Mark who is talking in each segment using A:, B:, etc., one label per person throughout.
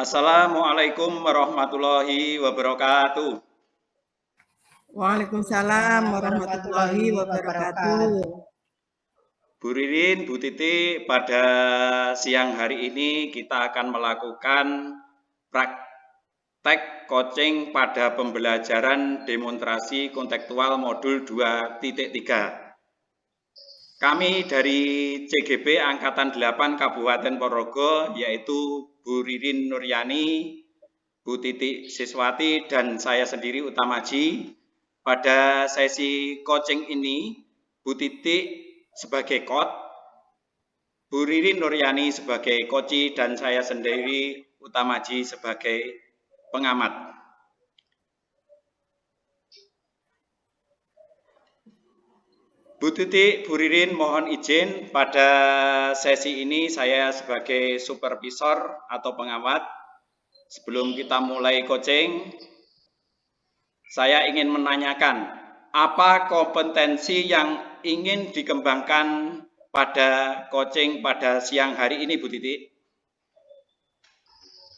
A: Assalamualaikum warahmatullahi wabarakatuh.
B: Waalaikumsalam warahmatullahi wabarakatuh.
A: Bu Ririn, Bu Titi, pada siang hari ini kita akan melakukan praktek coaching pada pembelajaran demonstrasi kontekstual modul 2.3. Kami dari CGP Angkatan 8 Kabupaten Ponorogo, yaitu Bu Ririn Nuryani, Bu Titi Siswati, dan saya sendiri Utamaji. Pada sesi coaching ini, Bu Titi sebagai coach, Bu Ririn Nuryani sebagai coach, dan saya sendiri Utamaji sebagai pengamat. Bu Titi, Bu Ririn mohon izin pada sesi ini saya sebagai supervisor atau pengamat. Sebelum kita mulai coaching, saya ingin menanyakan apa kompetensi yang ingin dikembangkan pada coaching pada siang hari ini, Bu Titi?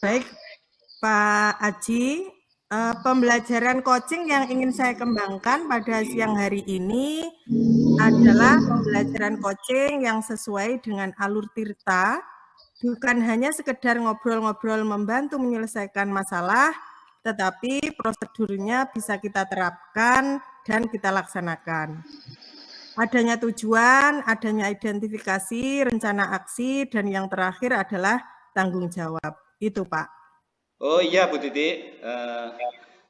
B: Baik, Pak Aji. Pembelajaran coaching yang ingin saya kembangkan pada siang hari ini adalah pembelajaran coaching yang sesuai dengan alur Tirta, bukan hanya sekedar ngobrol-ngobrol membantu menyelesaikan masalah, tetapi prosedurnya bisa kita terapkan dan kita laksanakan. Adanya tujuan, adanya identifikasi, rencana aksi, dan yang terakhir adalah tanggung jawab. Itu, Pak.
A: Oh iya, Bu Titi.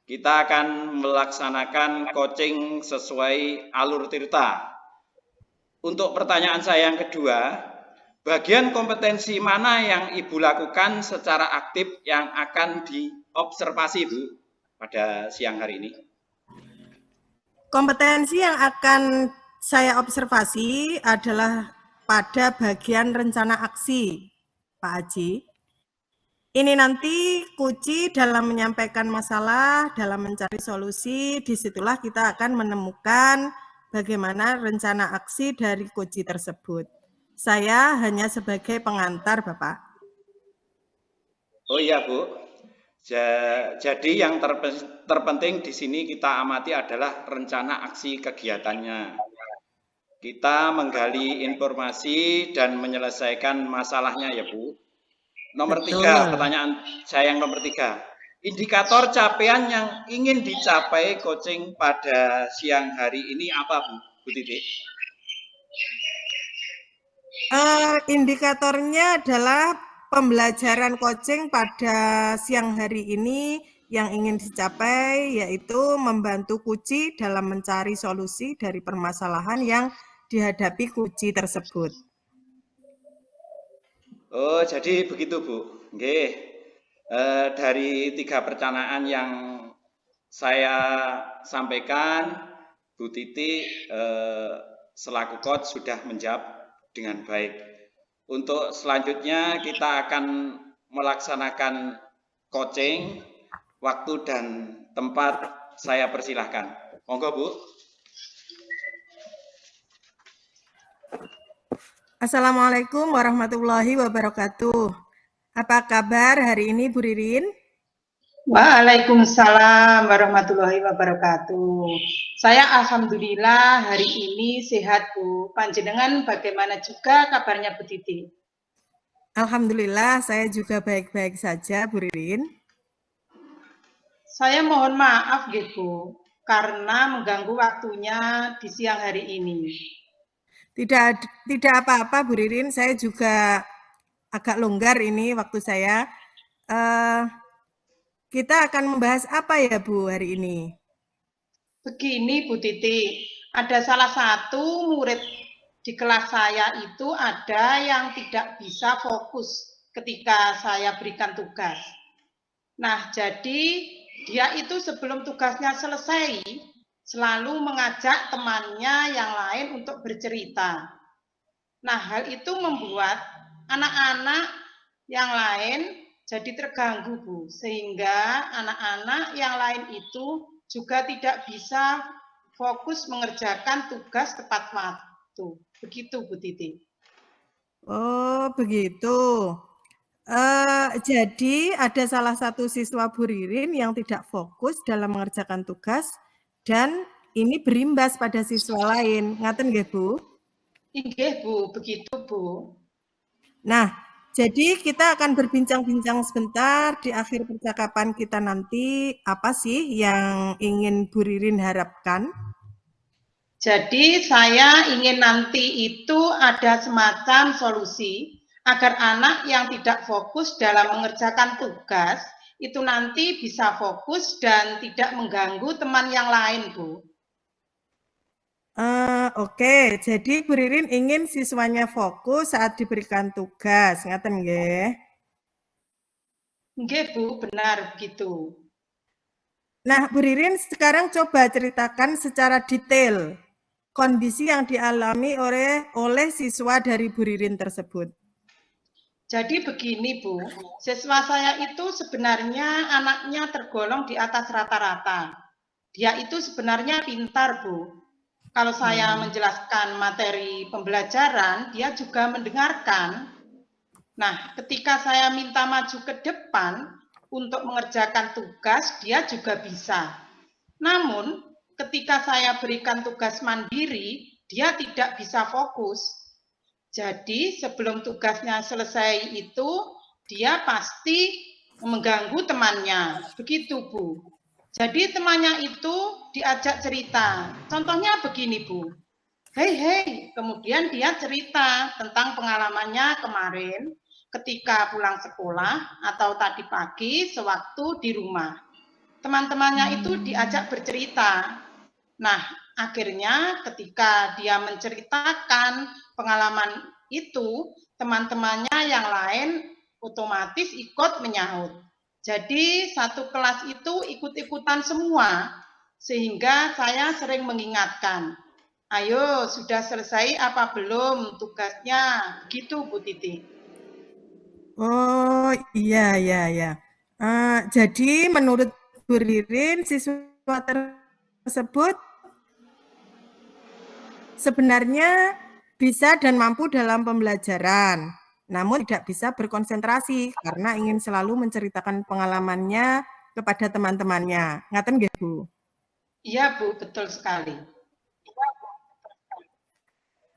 A: Kita akan melaksanakan coaching sesuai alur Tirta. Untuk pertanyaan saya yang kedua, bagian kompetensi mana yang Ibu lakukan secara aktif yang akan diobservasi, Bu, pada siang hari ini?
B: Kompetensi yang akan saya observasi adalah pada bagian rencana aksi, Pak Haji. Ini nanti kunci dalam menyampaikan masalah, dalam mencari solusi, disitulah kita akan menemukan bagaimana rencana aksi dari kunci tersebut. Saya hanya sebagai pengantar, Bapak.
A: Oh iya, Bu. Jadi yang terpenting di sini kita amati adalah rencana aksi kegiatannya. Kita menggali informasi dan menyelesaikan masalahnya ya, Bu. Nomor 3, pertanyaan saya yang nomor 3. Indikator capaian yang ingin dicapai coaching pada siang hari ini apa, Bu Titi?
B: Indikatornya adalah pembelajaran coaching pada siang hari ini yang ingin dicapai yaitu membantu kunci dalam mencari solusi dari permasalahan yang dihadapi kunci tersebut.
A: Oh, jadi begitu, Bu. Nggih. Dari 3 perencanaan yang saya sampaikan, Bu Titi selaku coach sudah menjawab dengan baik. Untuk selanjutnya kita akan melaksanakan coaching, waktu dan tempat saya persilahkan. Monggo, Bu.
B: Assalamualaikum warahmatullahi wabarakatuh. Apa kabar hari ini, Bu Ririn?
C: Waalaikumsalam warahmatullahi wabarakatuh. Saya alhamdulillah hari ini sehat, Bu. Panjenengan bagaimana juga kabarnya, Bu Titi?
B: Alhamdulillah saya juga baik-baik saja, Bu Ririn.
C: Saya mohon maaf, Bu, karena mengganggu waktunya di siang hari ini.
B: Tidak apa-apa, Bu Ririn. Saya juga agak longgar ini waktu saya. Kita akan membahas apa ya, Bu, hari ini?
C: Begini, Bu Titi, ada salah satu murid di kelas saya itu ada yang tidak bisa fokus ketika saya berikan tugas. Nah, jadi dia itu sebelum tugasnya selesai, selalu mengajak temannya yang lain untuk bercerita. Nah, hal itu membuat anak-anak yang lain jadi terganggu, Bu. Sehingga anak-anak yang lain itu juga tidak bisa fokus mengerjakan tugas tepat waktu. Begitu, Bu Titi.
B: Oh, begitu. Jadi ada salah satu siswa Bu Ririn yang tidak fokus dalam mengerjakan tugas dan ini berimbas pada siswa lain. Ngaten nggih, Bu?
C: Inggih, Bu, begitu, Bu.
B: Nah, jadi kita akan berbincang-bincang sebentar di akhir percakapan kita nanti. Apa sih yang ingin Bu Ririn harapkan?
C: Jadi saya ingin nanti itu ada semacam solusi agar anak yang tidak fokus dalam mengerjakan tugas itu nanti bisa fokus dan tidak mengganggu teman yang lain, Bu.
B: Oke, jadi Bu Ririn ingin siswanya fokus saat diberikan tugas, ngaten nggih?
C: Nggih, Bu, benar begitu.
B: Nah, Bu Ririn sekarang coba ceritakan secara detail kondisi yang dialami oleh siswa dari Bu Ririn tersebut.
C: Jadi begini, Bu, siswa saya itu sebenarnya anaknya tergolong di atas rata-rata. Dia itu sebenarnya pintar, Bu. Kalau saya menjelaskan materi pembelajaran, dia juga mendengarkan. Nah, ketika saya minta maju ke depan untuk mengerjakan tugas, dia juga bisa. Namun, ketika saya berikan tugas mandiri, dia tidak bisa fokus. Jadi, sebelum tugasnya selesai itu, dia pasti mengganggu temannya. Begitu, Bu. Jadi temannya itu diajak cerita. Contohnya begini, Bu. Hei, hei. Kemudian dia cerita tentang pengalamannya kemarin ketika pulang sekolah atau tadi pagi sewaktu di rumah. Teman-temannya itu diajak bercerita. Nah, akhirnya ketika dia menceritakan pengalaman itu, teman-temannya yang lain otomatis ikut menyahut. Jadi satu kelas itu ikut-ikutan semua, sehingga saya sering mengingatkan, ayo sudah selesai apa belum tugasnya, begitu Bu Titi.
B: Oh, iya, iya, iya. Jadi menurut Bu Ririn, siswa tersebut sebenarnya bisa dan mampu dalam pembelajaran, namun tidak bisa berkonsentrasi karena ingin selalu menceritakan pengalamannya kepada teman-temannya. Ngaten nggih, Bu?
C: Iya Bu, betul sekali.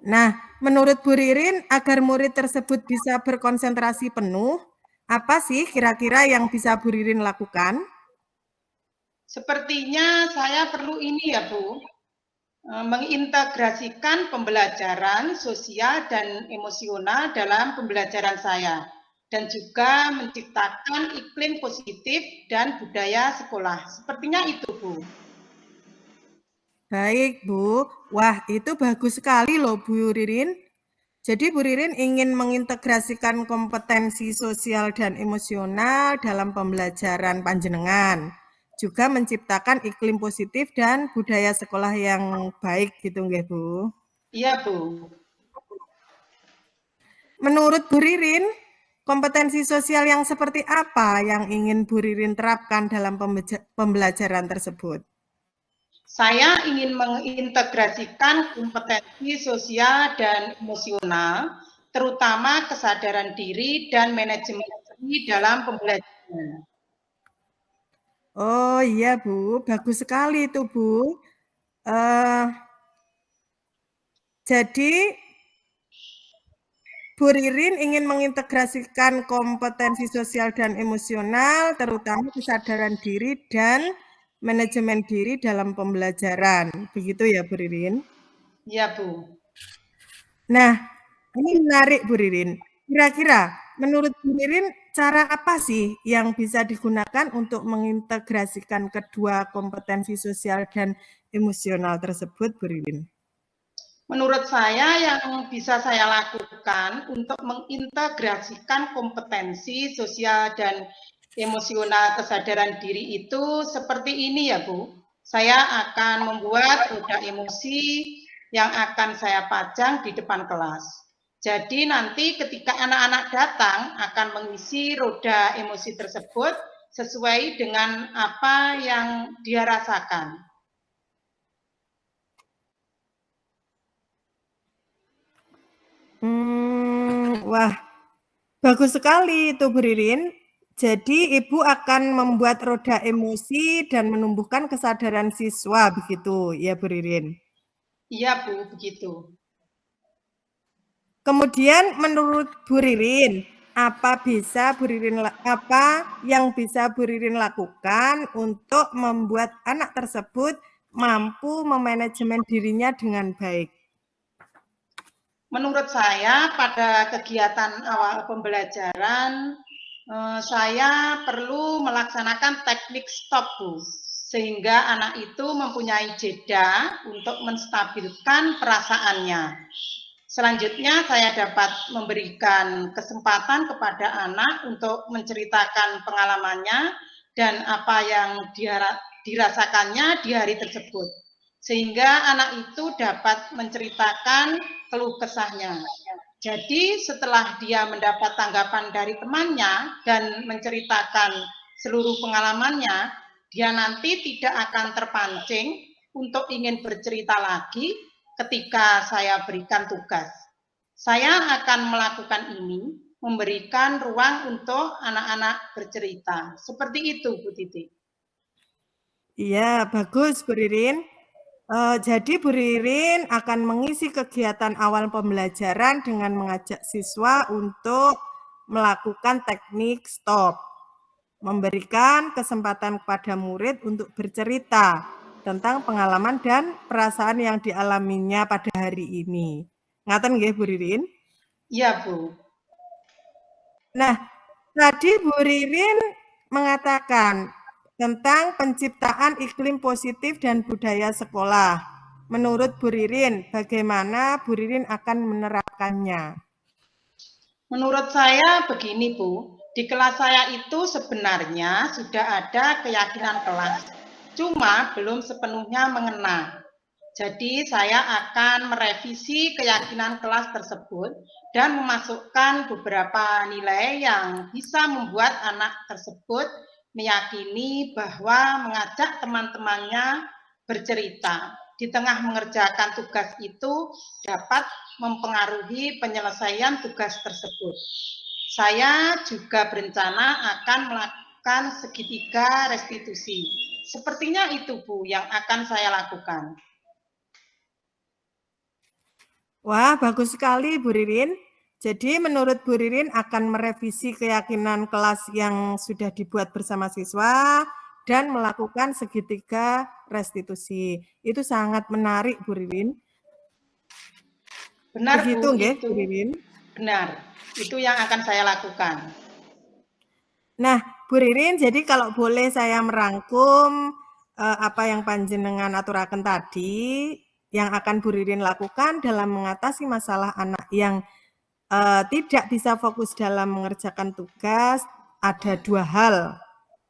B: Nah, menurut Bu Ririn, agar murid tersebut bisa berkonsentrasi penuh, apa sih kira-kira yang bisa Bu Ririn lakukan?
C: Sepertinya saya perlu ini ya Bu, mengintegrasikan pembelajaran sosial dan emosional dalam pembelajaran saya dan juga menciptakan iklim positif dan budaya sekolah. Sepertinya itu, Bu.
B: Baik, Bu. Wah, itu bagus sekali loh, Bu Ririn. Jadi Bu Ririn ingin mengintegrasikan kompetensi sosial dan emosional dalam pembelajaran panjenengan. Juga menciptakan iklim positif dan budaya sekolah yang baik gitu nggih, Bu.
C: Iya, Bu.
B: Menurut Bu Ririn, kompetensi sosial yang seperti apa yang ingin Bu Ririn terapkan dalam pembelajaran tersebut?
C: Saya ingin mengintegrasikan kompetensi sosial dan emosional, terutama kesadaran diri dan manajemen diri dalam pembelajaran.
B: Oh iya Bu, bagus sekali itu Bu. Uh, jadi Bu Ririn ingin mengintegrasikan kompetensi sosial dan emosional, terutama kesadaran diri dan manajemen diri dalam pembelajaran. Begitu ya Bu Ririn?
C: Iya Bu.
B: Nah, ini menarik Bu Ririn. Kira-kira menurut Bu Ririn cara apa sih yang bisa digunakan untuk mengintegrasikan kedua kompetensi sosial dan emosional tersebut Bu Ririn?
C: Menurut saya yang bisa saya lakukan untuk mengintegrasikan kompetensi sosial dan emosional kesadaran diri itu seperti ini ya Bu. Saya akan membuat roda emosi yang akan saya pajang di depan kelas. Jadi nanti ketika anak-anak datang akan mengisi roda emosi tersebut sesuai dengan apa yang dia rasakan.
B: Wah, Bagus sekali itu Bu Ririn. Jadi Ibu akan membuat roda emosi dan menumbuhkan kesadaran siswa begitu ya Bu Ririn?
C: Iya Bu, begitu.
B: Kemudian menurut Bu Ririn, apa yang bisa Bu Ririn lakukan untuk membuat anak tersebut mampu memanajemen dirinya dengan baik?
C: Menurut saya pada kegiatan awal pembelajaran saya perlu melaksanakan teknik stop Bu, sehingga anak itu mempunyai jeda untuk menstabilkan perasaannya. Selanjutnya saya dapat memberikan kesempatan kepada anak untuk menceritakan pengalamannya dan apa yang dirasakannya di hari tersebut. Sehingga anak itu dapat menceritakan keluh kesahnya. Jadi setelah dia mendapat tanggapan dari temannya dan menceritakan seluruh pengalamannya, dia nanti tidak akan terpancing untuk ingin bercerita lagi ketika saya berikan tugas. Saya akan melakukan ini, memberikan ruang untuk anak-anak bercerita. Seperti itu, Bu Titi.
B: Iya, bagus Bu Ririn. Jadi Bu Ririn akan mengisi kegiatan awal pembelajaran dengan mengajak siswa untuk melakukan teknik stop, memberikan kesempatan kepada murid untuk bercerita tentang pengalaman dan perasaan yang dialaminya pada hari ini. Ngaten nggih Bu Ririn?
C: Iya Bu.
B: Nah, tadi Bu Ririn mengatakan tentang penciptaan iklim positif dan budaya sekolah. Menurut Bu Ririn, bagaimana Bu Ririn akan menerapkannya?
C: Menurut saya begini Bu, di kelas saya itu sebenarnya sudah ada keyakinan kelas, cuma belum sepenuhnya mengena. Jadi saya akan merevisi keyakinan kelas tersebut dan memasukkan beberapa nilai yang bisa membuat anak tersebut meyakini bahwa mengajak teman-temannya bercerita di tengah mengerjakan tugas itu dapat mempengaruhi penyelesaian tugas tersebut. Saya juga berencana akan melakukan segitiga restitusi. Sepertinya itu Bu yang akan saya lakukan.
B: Wah, bagus sekali Bu Ririn. Jadi menurut Bu Ririn akan merevisi keyakinan kelas yang sudah dibuat bersama siswa dan melakukan segitiga restitusi. Itu sangat menarik Bu Ririn.
C: Benar
B: begitu
C: Bu,
B: nggih,
C: itu.
B: Bu Ririn?
C: Benar, itu yang akan saya lakukan.
B: Nah, Bu Ririn, jadi kalau boleh saya merangkum apa yang panjenengan aturaken tadi, yang akan Bu Ririn lakukan dalam mengatasi masalah anak yang tidak bisa fokus dalam mengerjakan tugas, ada dua hal.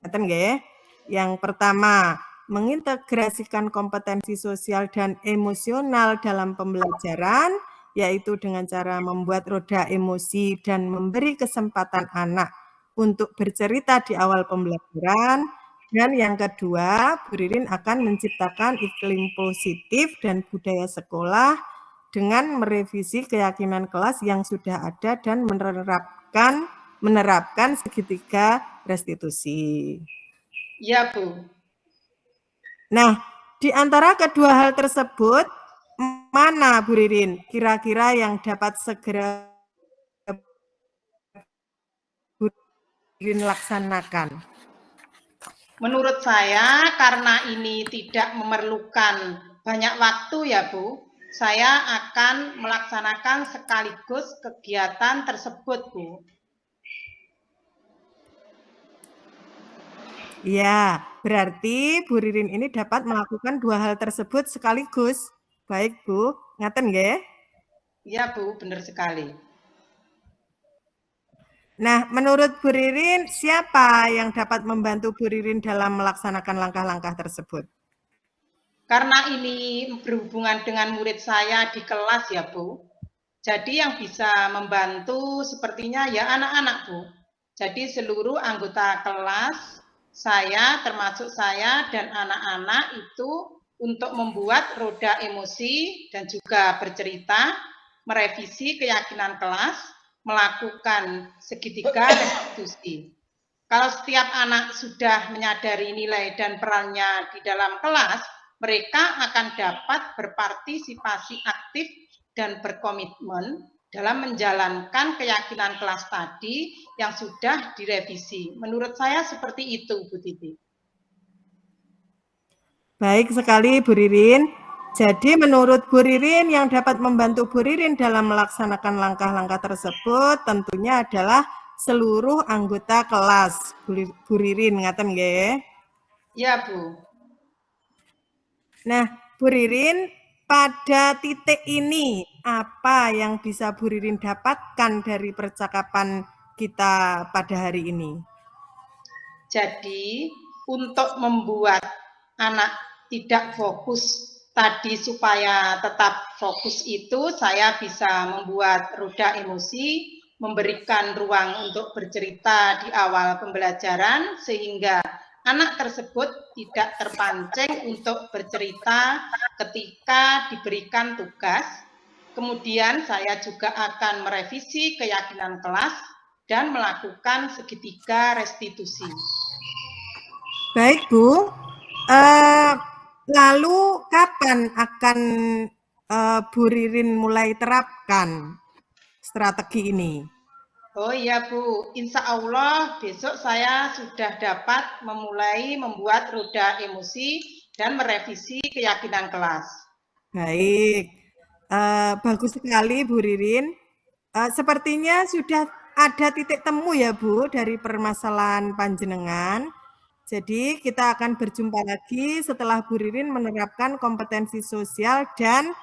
B: Ngeten nggih? Yang pertama, mengintegrasikan kompetensi sosial dan emosional dalam pembelajaran, yaitu dengan cara membuat roda emosi dan memberi kesempatan anak untuk bercerita di awal pembelajaran. Dan yang kedua, Bu Ririn akan menciptakan iklim positif dan budaya sekolah dengan merevisi keyakinan kelas yang sudah ada dan menerapkan segitiga restitusi.
C: Iya, Bu.
B: Nah, di antara kedua hal tersebut, mana Bu Ririn kira-kira yang dapat segera Bu Ririn laksanakan?
C: Menurut saya, karena ini tidak memerlukan banyak waktu ya Bu, saya akan melaksanakan sekaligus kegiatan tersebut Bu.
B: Ya, berarti Bu Ririn ini dapat melakukan dua hal tersebut sekaligus. Baik Bu, ngaten nggih?
C: Iya Bu, benar sekali.
B: Nah, menurut Bu Ririn, siapa yang dapat membantu Bu Ririn dalam melaksanakan langkah-langkah tersebut?
C: Karena ini berhubungan dengan murid saya di kelas ya Bu, jadi yang bisa membantu sepertinya ya anak-anak Bu. Jadi seluruh anggota kelas, saya termasuk saya dan anak-anak itu untuk membuat roda emosi dan juga bercerita, merevisi keyakinan kelas, melakukan segitiga restitusi. Kalau setiap anak sudah menyadari nilai dan perannya di dalam kelas, mereka akan dapat berpartisipasi aktif dan berkomitmen dalam menjalankan keyakinan kelas tadi yang sudah direvisi. Menurut saya seperti itu, Bu Titi.
B: Baik sekali, Bu Ririn. Jadi menurut Bu Ririn, yang dapat membantu Bu Ririn dalam melaksanakan langkah-langkah tersebut tentunya adalah seluruh anggota kelas. Bu Ririn, ngaten nggih?
C: Ya, Bu.
B: Nah, Bu Ririn, pada titik ini, apa yang bisa Bu Ririn dapatkan dari percakapan kita pada hari ini?
C: Jadi, untuk membuat anak tidak fokus tadi supaya tetap fokus itu, saya bisa membuat roda emosi, memberikan ruang untuk bercerita di awal pembelajaran, sehingga anak tersebut tidak terpancing untuk bercerita ketika diberikan tugas. Kemudian saya juga akan merevisi keyakinan kelas dan melakukan segitiga restitusi.
B: Baik, Bu. Lalu kapan akan Bu Ririn mulai terapkan strategi ini?
C: Oh iya, Bu, insya Allah besok saya sudah dapat memulai membuat roda emosi dan merevisi keyakinan kelas.
B: Baik, bagus sekali Bu Ririn. Sepertinya sudah ada titik temu ya Bu dari permasalahan panjenengan. Jadi kita akan berjumpa lagi setelah Bu Ririn menerapkan kompetensi sosial dan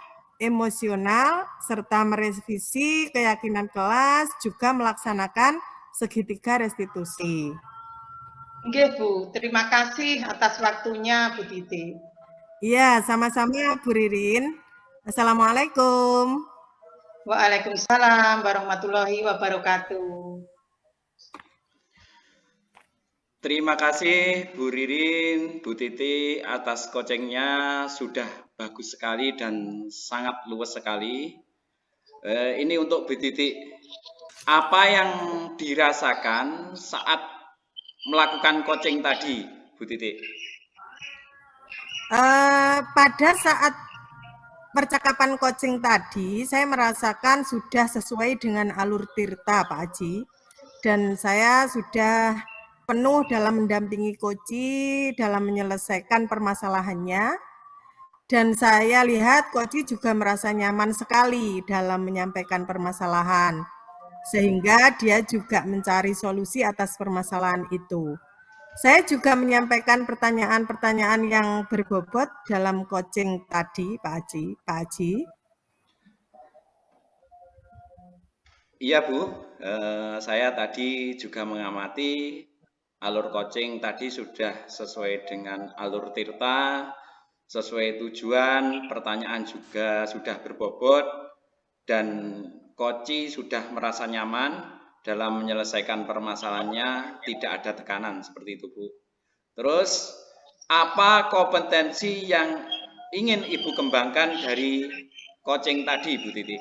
B: emosional, serta merevisi keyakinan kelas, juga melaksanakan segitiga restitusi.
C: Oke, Bu. Terima kasih atas waktunya, Bu Titi.
B: Iya, sama-sama Bu Ririn. Assalamualaikum.
C: Waalaikumsalam warahmatullahi wabarakatuh.
A: Terima kasih Bu Ririn, Bu Titi atas coachingnya, sudah bagus sekali dan sangat luas sekali. Ini untuk Bu Titi, apa yang dirasakan saat melakukan coaching tadi, Bu Titi?
B: Pada saat percakapan coaching tadi, saya merasakan sudah sesuai dengan alur Tirta, Pak Haji, dan saya sudah penuh dalam mendampingi Koci dalam menyelesaikan permasalahannya, dan saya lihat Koci juga merasa nyaman sekali dalam menyampaikan permasalahan, sehingga dia juga mencari solusi atas permasalahan itu. Saya juga menyampaikan pertanyaan-pertanyaan yang berbobot dalam coaching tadi, Pak Haji.
A: Iya Bu, saya tadi juga mengamati alur coaching tadi sudah sesuai dengan alur Tirta, sesuai tujuan, pertanyaan juga sudah berbobot, dan Koci sudah merasa nyaman dalam menyelesaikan permasalahannya, tidak ada tekanan seperti itu Bu. Terus, apa kompetensi yang ingin Ibu kembangkan dari coaching tadi Bu Titi?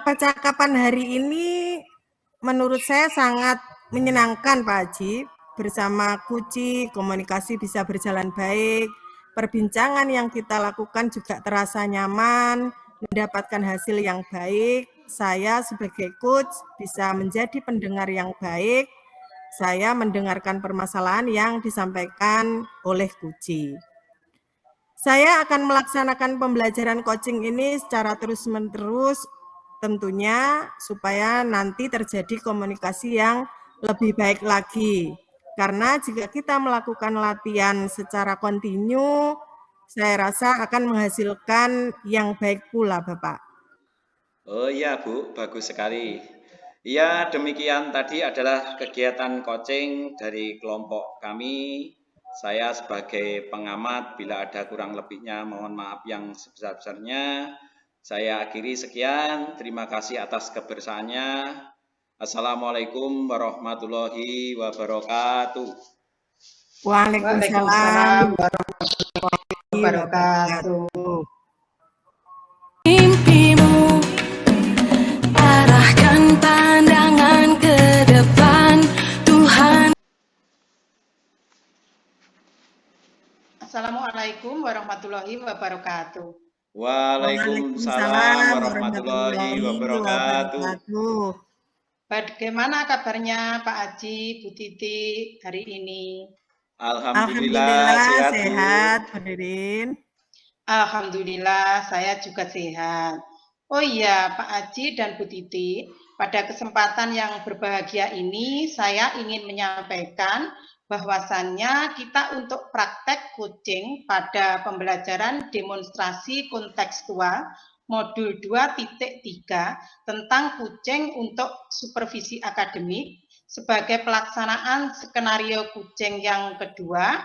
B: Percakapan hari ini menurut saya sangat menyenangkan Pak Haji. Bersama Kuci, komunikasi bisa berjalan baik, perbincangan yang kita lakukan juga terasa nyaman, mendapatkan hasil yang baik. Saya sebagai coach bisa menjadi pendengar yang baik. Saya mendengarkan permasalahan yang disampaikan oleh Kuci. Saya akan melaksanakan pembelajaran coaching ini secara terus-menerus, tentunya supaya nanti terjadi komunikasi yang lebih baik lagi. Karena jika kita melakukan latihan secara kontinu, saya rasa akan menghasilkan yang baik pula, Bapak.
A: Oh iya Bu, bagus sekali. Ya, demikian tadi adalah kegiatan coaching dari kelompok kami. Saya sebagai pengamat, bila ada kurang lebihnya mohon maaf yang sebesar-besarnya. Saya akhiri sekian, terima kasih atas kebersamaannya. Assalamualaikum warahmatullahi wabarakatuh.
C: Waalaikumsalam warahmatullahi wabarakatuh.
D: Mimpimu
C: Assalamualaikum warahmatullahi wabarakatuh.
A: Waalaikumsalam warahmatullahi wabarakatuh.
C: Bagaimana kabarnya Pak Aji, Bu Titi hari ini?
A: Alhamdulillah
B: sehat, Bu Ririn.
C: Alhamdulillah, saya juga sehat. Oh iya, Pak Aji dan Bu Titi, pada kesempatan yang berbahagia ini, saya ingin menyampaikan bahwasannya kita untuk praktek coaching pada pembelajaran demonstrasi kontekstual modul 2.3 tentang kucing untuk supervisi akademik sebagai pelaksanaan skenario kucing yang kedua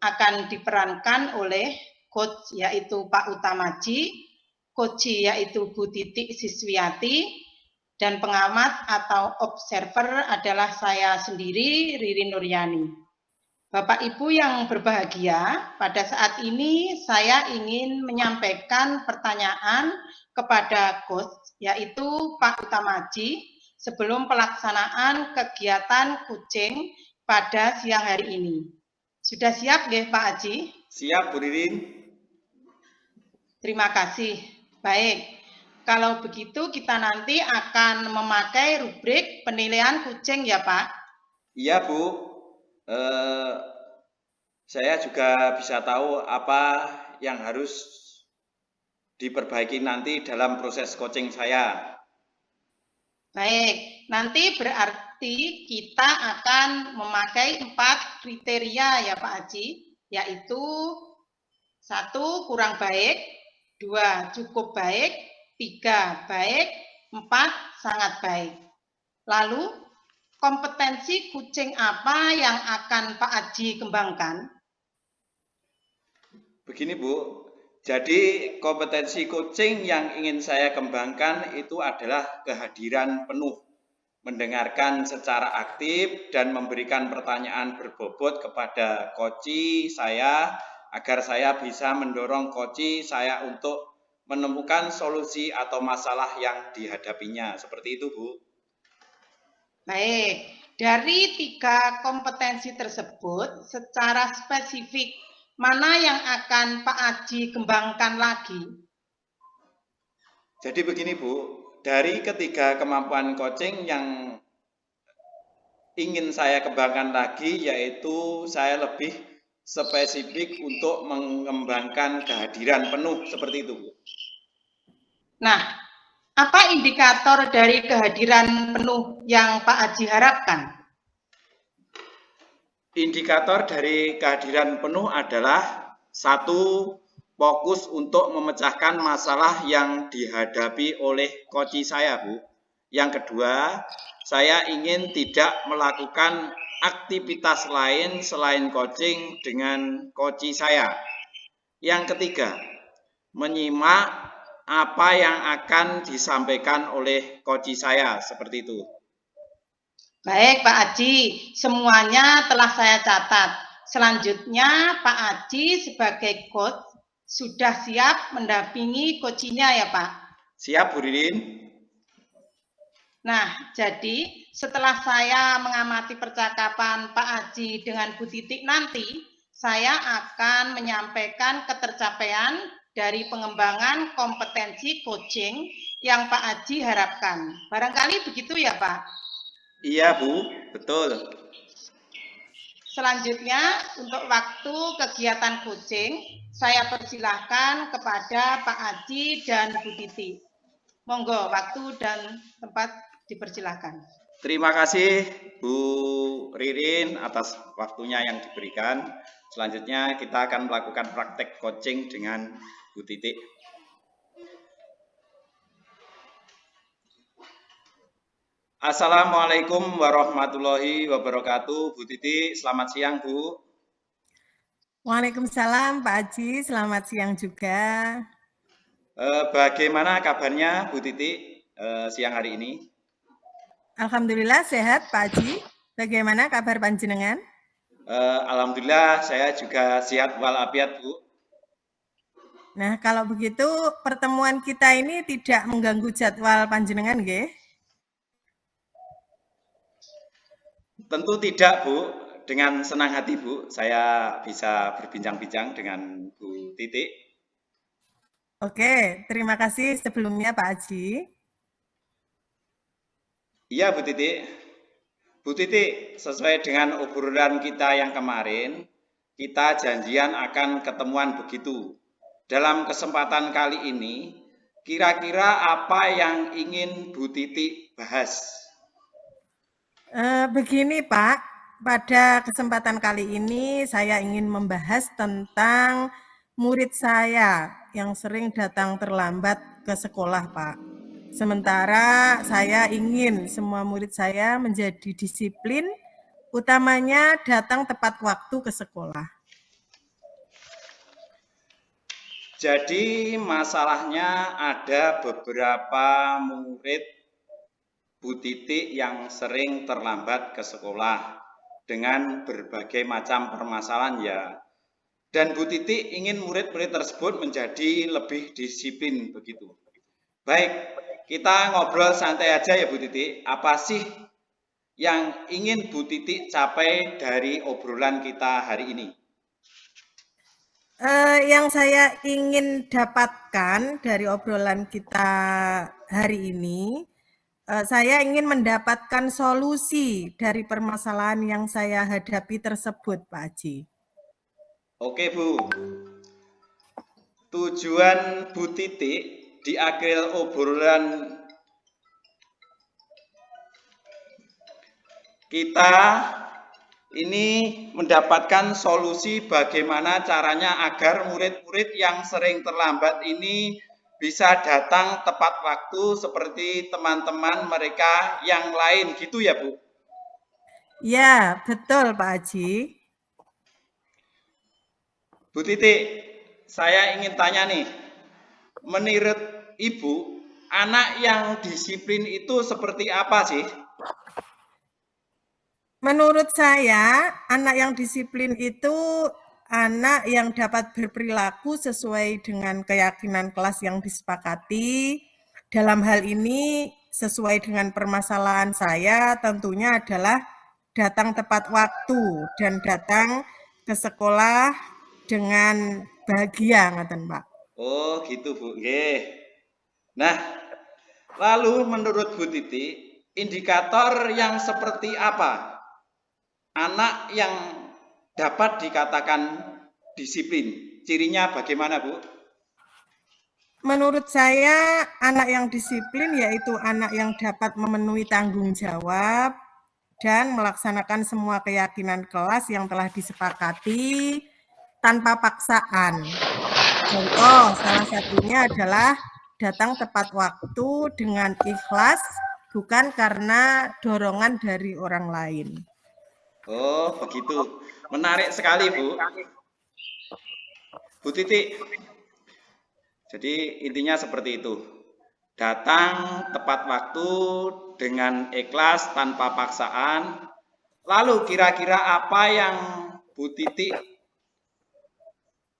C: akan diperankan oleh coach yaitu Pak Utamaji, coach yaitu Bu Titik Siswiati, dan pengamat atau observer adalah saya sendiri, Ririn Nuryani. Bapak Ibu yang berbahagia, pada saat ini saya ingin menyampaikan pertanyaan kepada coach, yaitu Pak Utamaji, sebelum pelaksanaan kegiatan kucing pada siang hari ini. Sudah siap nggih Pak Haji?
A: Siap, Bu Ririn.
C: Terima kasih. Baik, kalau begitu kita nanti akan memakai rubrik penilaian kucing ya Pak?
A: Iya Bu. Saya juga bisa tahu apa yang harus diperbaiki nanti dalam proses coaching saya.
C: Baik, nanti berarti kita akan memakai 4 kriteria ya Pak Haji, yaitu 1 kurang baik, 2 cukup baik, 3 baik, 4 sangat baik. Lalu kompetensi kucing apa yang akan Pak Haji kembangkan?
A: Begini Bu, jadi kompetensi coaching yang ingin saya kembangkan itu adalah kehadiran penuh, mendengarkan secara aktif dan memberikan pertanyaan berbobot kepada coach saya agar saya bisa mendorong coach saya untuk menemukan solusi atau masalah yang dihadapinya. Seperti itu Bu.
C: Baik, dari 3 kompetensi tersebut secara spesifik mana yang akan Pak Haji kembangkan lagi?
A: Jadi begini Bu, dari ketiga kemampuan coaching yang ingin saya kembangkan lagi yaitu saya lebih spesifik untuk mengembangkan kehadiran penuh seperti itu Bu.
C: Nah, apa indikator dari kehadiran penuh yang Pak Haji harapkan?
A: Indikator dari kehadiran penuh adalah 1, fokus untuk memecahkan masalah yang dihadapi oleh coach saya, Bu. Yang kedua, saya ingin tidak melakukan aktivitas lain selain coaching dengan coach saya. Yang ketiga, menyimak apa yang akan disampaikan oleh coach saya, seperti itu.
C: Baik Pak Haji, semuanya telah saya catat. Selanjutnya Pak Haji sebagai coach sudah siap mendampingi coachnya ya Pak?
A: Siap Bu Ririn.
C: Nah, jadi setelah saya mengamati percakapan Pak Haji dengan Bu Titik nanti, saya akan menyampaikan ketercapaian dari pengembangan kompetensi coaching yang Pak Haji harapkan. Barangkali begitu ya Pak?
A: Iya Bu, betul.
C: Selanjutnya untuk waktu kegiatan coaching, saya persilahkan kepada Pak Haji dan Bu Titi. Monggo waktu dan tempat dipersilahkan.
A: Terima kasih Bu Ririn atas waktunya yang diberikan. Selanjutnya kita akan melakukan praktek coaching dengan Bu Titik. Assalamualaikum warahmatullahi wabarakatuh. Bu Titik, selamat siang Bu.
B: Waalaikumsalam Pak Haji, selamat siang juga.
A: Bagaimana kabarnya Bu Titik siang hari ini?
B: Alhamdulillah sehat Pak Haji. Bagaimana kabar panjenengan?
A: Alhamdulillah saya juga sehat walafiat Bu.
B: Nah, kalau begitu pertemuan kita ini tidak mengganggu jadwal panjenengan nggih?
A: Tentu tidak Bu, dengan senang hati Bu, saya bisa berbincang-bincang dengan Bu Titik.
B: Oke, terima kasih sebelumnya Pak Aji.
A: Iya Bu Titik. Bu Titik, sesuai dengan obrolan kita yang kemarin, kita janjian akan ketemuan begitu. Dalam kesempatan kali ini, kira-kira apa yang ingin Bu Titik bahas?
B: Begini Pak, pada kesempatan kali ini saya ingin membahas tentang murid saya yang sering datang terlambat ke sekolah Pak. Sementara saya ingin semua murid saya menjadi disiplin, utamanya datang tepat waktu ke sekolah.
A: Jadi masalahnya ada beberapa murid Bu Titik yang sering terlambat ke sekolah dengan berbagai macam permasalahan ya. Dan Bu Titik ingin murid-murid tersebut menjadi lebih disiplin begitu. Baik, kita ngobrol santai aja ya Bu Titik. Apa sih yang ingin Bu Titik capai dari obrolan kita hari ini?
B: Yang saya ingin dapatkan dari obrolan kita hari ini, saya ingin mendapatkan solusi dari permasalahan yang saya hadapi tersebut, Pak Haji.
A: Oke Bu, tujuan Bu Titik di akhir obrolan kita ini mendapatkan solusi bagaimana caranya agar murid-murid yang sering terlambat ini bisa datang tepat waktu seperti teman-teman mereka yang lain gitu ya Bu?
B: Ya, betul Pak Haji.
A: Bu Titik, saya ingin tanya nih, menurut Ibu, anak yang disiplin itu seperti apa sih?
B: Menurut saya, anak yang disiplin itu anak yang dapat berperilaku sesuai dengan keyakinan kelas yang disepakati. Dalam hal ini, sesuai dengan permasalahan saya, tentunya adalah datang tepat waktu dan datang ke sekolah dengan bahagia, ngaten Pak.
A: Oh gitu Bu, nggih. Nah, lalu menurut Bu Titi, indikator yang seperti apa anak yang dapat dikatakan disiplin? Cirinya bagaimana Bu?
B: Menurut saya, anak yang disiplin yaitu anak yang dapat memenuhi tanggung jawab dan melaksanakan semua keyakinan kelas yang telah disepakati tanpa paksaan. Contoh, salah satunya adalah datang tepat waktu dengan ikhlas, bukan karena dorongan dari orang lain.
A: Oh, begitu. Menarik sekali, Bu. Bu Titik. Jadi intinya seperti itu. Datang tepat waktu dengan ikhlas tanpa paksaan. Lalu kira-kira apa yang Bu Titik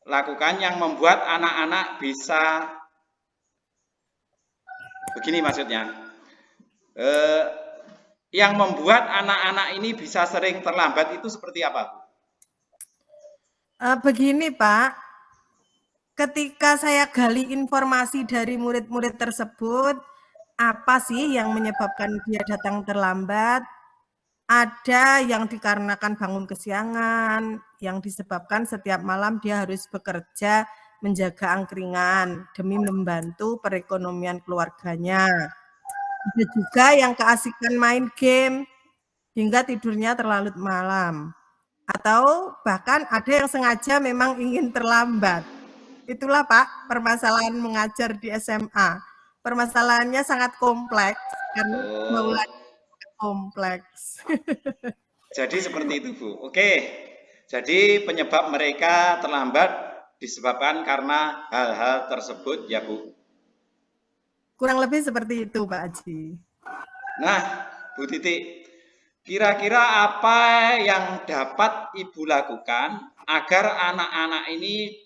A: lakukan yang membuat anak-anak bisa begini maksudnya. Yang membuat anak-anak ini bisa sering terlambat itu seperti apa?
B: Begini Pak, ketika saya gali informasi dari murid-murid tersebut, apa sih yang menyebabkan dia datang terlambat? Ada yang dikarenakan bangun kesiangan, yang disebabkan setiap malam dia harus bekerja menjaga angkringan demi membantu perekonomian keluarganya. Ada juga yang keasikan main game hingga tidurnya terlalu malam. Atau bahkan ada yang sengaja memang ingin terlambat. Itulah Pak, permasalahan mengajar di SMA. Permasalahannya sangat kompleks karena kompleks.
A: Jadi seperti itu Bu. Oke. Jadi penyebab mereka terlambat disebabkan karena hal-hal tersebut ya Bu.
B: Kurang lebih seperti itu Pak Haji.
A: Nah Bu Titik, kira-kira apa yang dapat Ibu lakukan agar anak-anak ini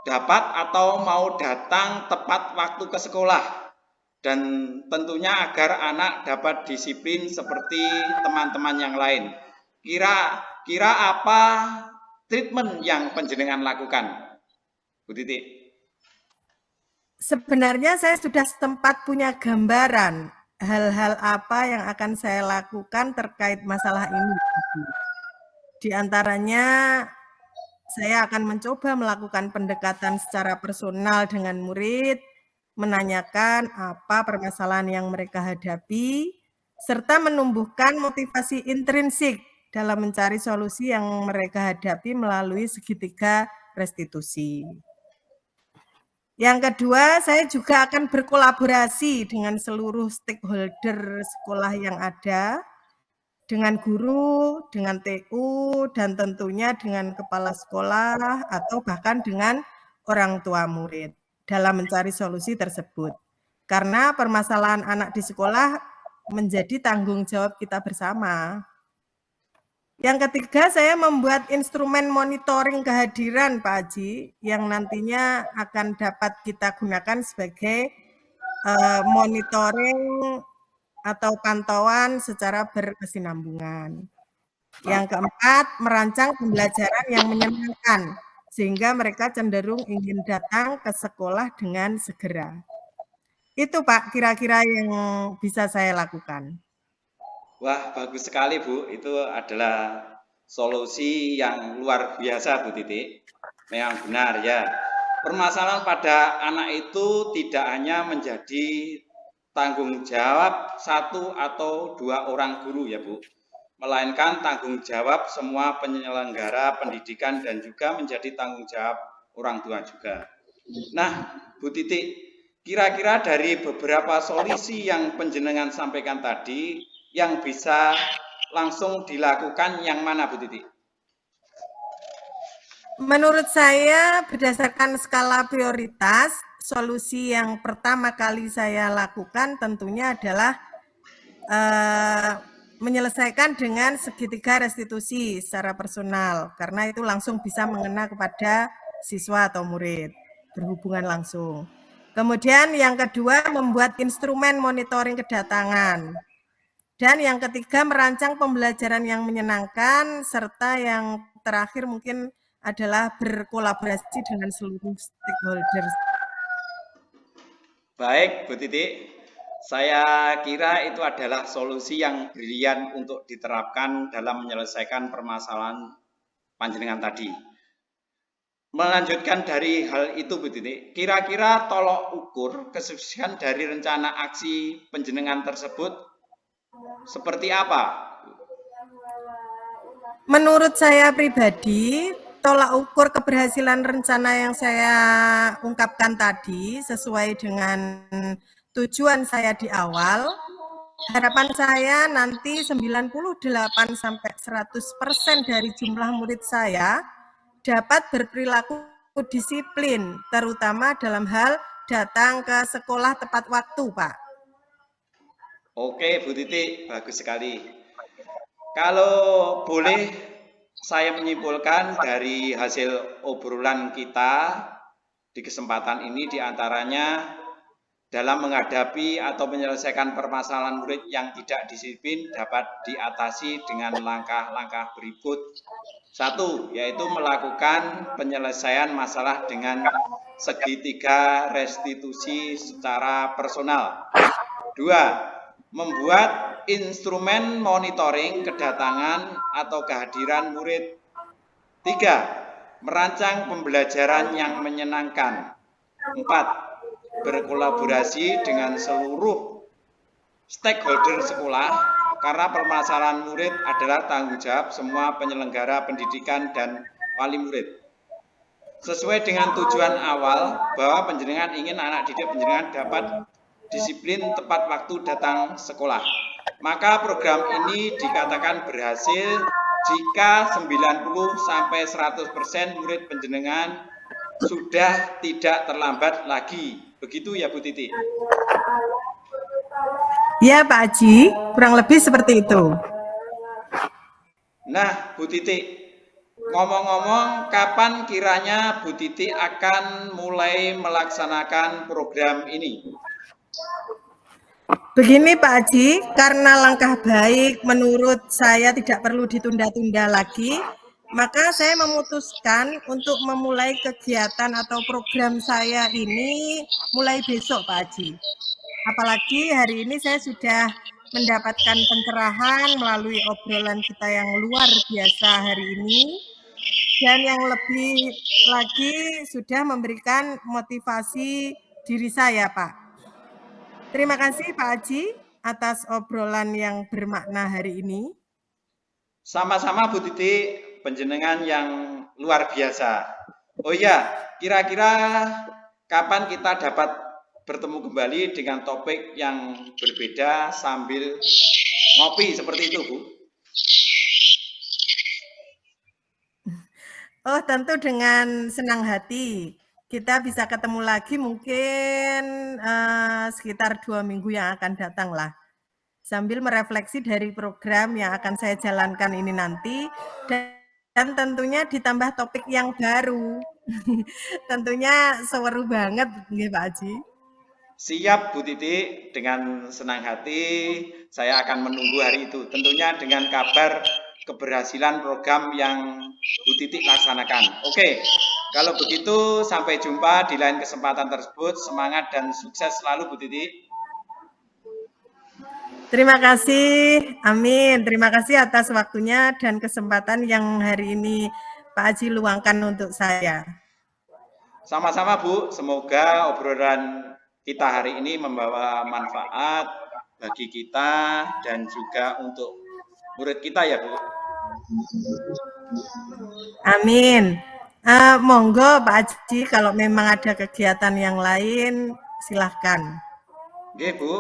A: dapat atau mau datang tepat waktu ke sekolah? Dan tentunya agar anak dapat disiplin seperti teman-teman yang lain. Kira-kira apa treatment yang panjenengan lakukan, Bu Titi?
B: Sebenarnya saya sudah sempat punya gambaran hal-hal apa yang akan saya lakukan terkait masalah ini. Di antaranya saya akan mencoba melakukan pendekatan secara personal dengan murid, menanyakan apa permasalahan yang mereka hadapi, serta menumbuhkan motivasi intrinsik dalam mencari solusi yang mereka hadapi melalui segitiga restitusi. Yang kedua, saya juga akan berkolaborasi dengan seluruh stakeholder sekolah yang ada, dengan guru, dengan TU, dan tentunya dengan kepala sekolah atau bahkan dengan orang tua murid dalam mencari solusi tersebut. Karena permasalahan anak di sekolah menjadi tanggung jawab kita bersama. Yang ketiga, saya membuat instrumen monitoring kehadiran Pak Haji yang nantinya akan dapat kita gunakan sebagai monitoring atau pantauan secara berkesinambungan. Yang keempat, merancang pembelajaran yang menyenangkan sehingga mereka cenderung ingin datang ke sekolah dengan segera. Itu Pak kira-kira yang bisa saya lakukan.
A: Wah, bagus sekali Bu. Itu adalah solusi yang luar biasa Bu Titi. Memang benar ya. Permasalahan pada anak itu tidak hanya menjadi tanggung jawab satu atau dua orang guru ya Bu, melainkan tanggung jawab semua penyelenggara pendidikan dan juga menjadi tanggung jawab orang tua juga. Nah, Bu Titi, kira-kira dari beberapa solusi yang panjenengan sampaikan tadi, yang bisa langsung dilakukan yang mana Bu Titi?
B: Menurut saya berdasarkan skala prioritas, solusi yang pertama kali saya lakukan tentunya adalah menyelesaikan dengan segitiga restitusi secara personal, karena itu langsung bisa mengena kepada siswa atau murid, berhubungan langsung. Kemudian yang kedua, membuat instrumen monitoring kedatangan. Dan yang ketiga, merancang pembelajaran yang menyenangkan, serta yang terakhir mungkin adalah berkolaborasi dengan seluruh stakeholder.
A: Baik, Bu Titi. Saya kira itu adalah solusi yang brilian untuk diterapkan dalam menyelesaikan permasalahan panjenengan tadi. Melanjutkan dari hal itu Bu Titi, kira-kira tolok ukur kesuksesan dari rencana aksi panjenengan tersebut seperti apa?
B: Menurut saya pribadi, tolak ukur keberhasilan rencana yang saya ungkapkan tadi sesuai dengan tujuan saya di awal. Harapan saya nanti 98-100% dari jumlah murid saya dapat berperilaku disiplin, terutama dalam hal datang ke sekolah tepat waktu, Pak.
A: Oke, Bu Titi, bagus sekali. Kalau boleh saya menyimpulkan dari hasil obrolan kita di kesempatan ini diantaranya dalam menghadapi atau menyelesaikan permasalahan murid yang tidak disiplin dapat diatasi dengan langkah-langkah berikut. Satu, yaitu melakukan penyelesaian masalah dengan segitiga restitusi secara personal. Dua, membuat instrumen monitoring kedatangan atau kehadiran murid. Tiga, merancang pembelajaran yang menyenangkan. Empat, berkolaborasi dengan seluruh stakeholder sekolah karena permasalahan murid adalah tanggung jawab semua penyelenggara pendidikan dan wali murid. Sesuai dengan tujuan awal bahwa panjenengan ingin anak didik panjenengan dapat disiplin tepat waktu datang sekolah. Maka program ini dikatakan berhasil jika 90-100% murid panjenengan sudah tidak terlambat lagi. Begitu ya Bu Titi?
B: Ya Pak Haji, kurang lebih seperti itu.
A: Nah Bu Titi, ngomong-ngomong kapan kiranya Bu Titi akan mulai melaksanakan program ini?
B: Begini Pak Haji, karena langkah baik menurut saya tidak perlu ditunda-tunda lagi, maka saya memutuskan untuk memulai kegiatan atau program saya ini mulai besok Pak Haji. Apalagi hari ini saya sudah mendapatkan pencerahan melalui obrolan kita yang luar biasa hari ini. Dan yang lebih lagi sudah memberikan motivasi diri saya Pak. Terima kasih Pak Haji atas obrolan yang bermakna hari ini.
A: Sama-sama Bu Titi, penjenengan yang luar biasa. Oh iya, kira-kira kapan kita dapat bertemu kembali dengan topik yang berbeda sambil ngopi seperti itu, Bu?
B: Oh, tentu dengan senang hati. Kita bisa ketemu lagi mungkin sekitar 2 minggu yang akan datang lah. Sambil merefleksi dari program yang akan saya jalankan ini nanti dan tentunya ditambah topik yang baru. Tentunya seru banget nggih Pak Haji.
A: Siap Bu Titi, dengan senang hati saya akan menunggu hari itu. Tentunya dengan kabar keberhasilan program yang Bu Titi laksanakan. Oke, kalau begitu sampai jumpa di lain kesempatan tersebut. Semangat dan sukses selalu Bu Titi.
B: Terima kasih, amin. Terima kasih atas waktunya dan kesempatan yang hari ini Pak Haji luangkan untuk saya.
A: Sama-sama Bu, semoga obrolan kita hari ini membawa manfaat bagi kita dan juga untuk murid kita ya Bu.
B: Amin. Monggo Pak Haji kalau memang ada kegiatan yang lain silahkan.
A: Oke Bu,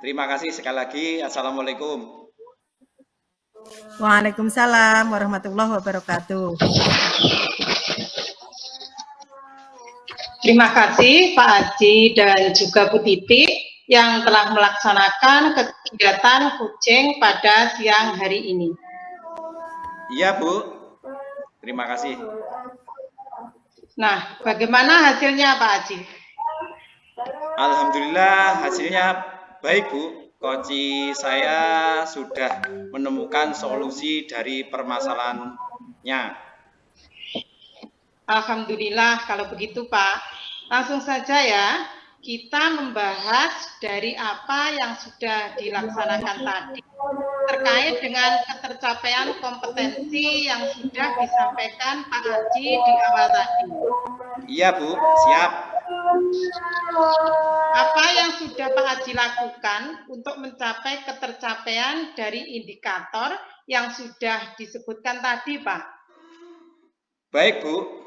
A: terima kasih sekali lagi. Assalamualaikum.
B: Waalaikumsalam warahmatullahi wabarakatuh.
C: Terima kasih Pak Haji dan juga Bu Titi yang telah melaksanakan kegiatan kucing pada siang hari ini.
A: Iya Bu, terima kasih.
C: Nah, bagaimana hasilnya Pak Haji?
A: Alhamdulillah hasilnya baik Bu. Koci saya sudah menemukan solusi dari permasalahannya.
C: Alhamdulillah kalau begitu Pak. Langsung saja ya, kita membahas dari apa yang sudah dilaksanakan tadi terkait dengan ketercapaian kompetensi yang sudah disampaikan Pak Haji di awal tadi.
A: Iya Bu, siap.
C: Apa yang sudah Pak Haji lakukan untuk mencapai ketercapaian dari indikator yang sudah disebutkan tadi Pak?
A: Baik Bu,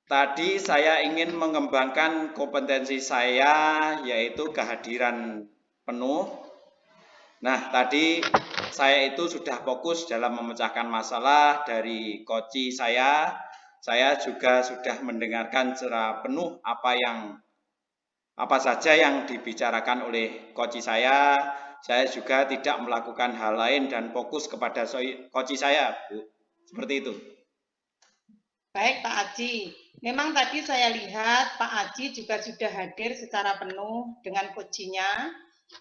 A: tadi saya ingin mengembangkan kompetensi saya yaitu kehadiran penuh. Nah, tadi saya itu sudah fokus dalam memecahkan masalah dari koci saya. Saya juga sudah mendengarkan secara penuh apa saja yang dibicarakan oleh koci saya. Saya juga tidak melakukan hal lain dan fokus kepada koci saya, Bu. Seperti itu.
C: Baik Pak Haji, memang tadi saya lihat Pak Haji juga sudah hadir secara penuh dengan kocinya.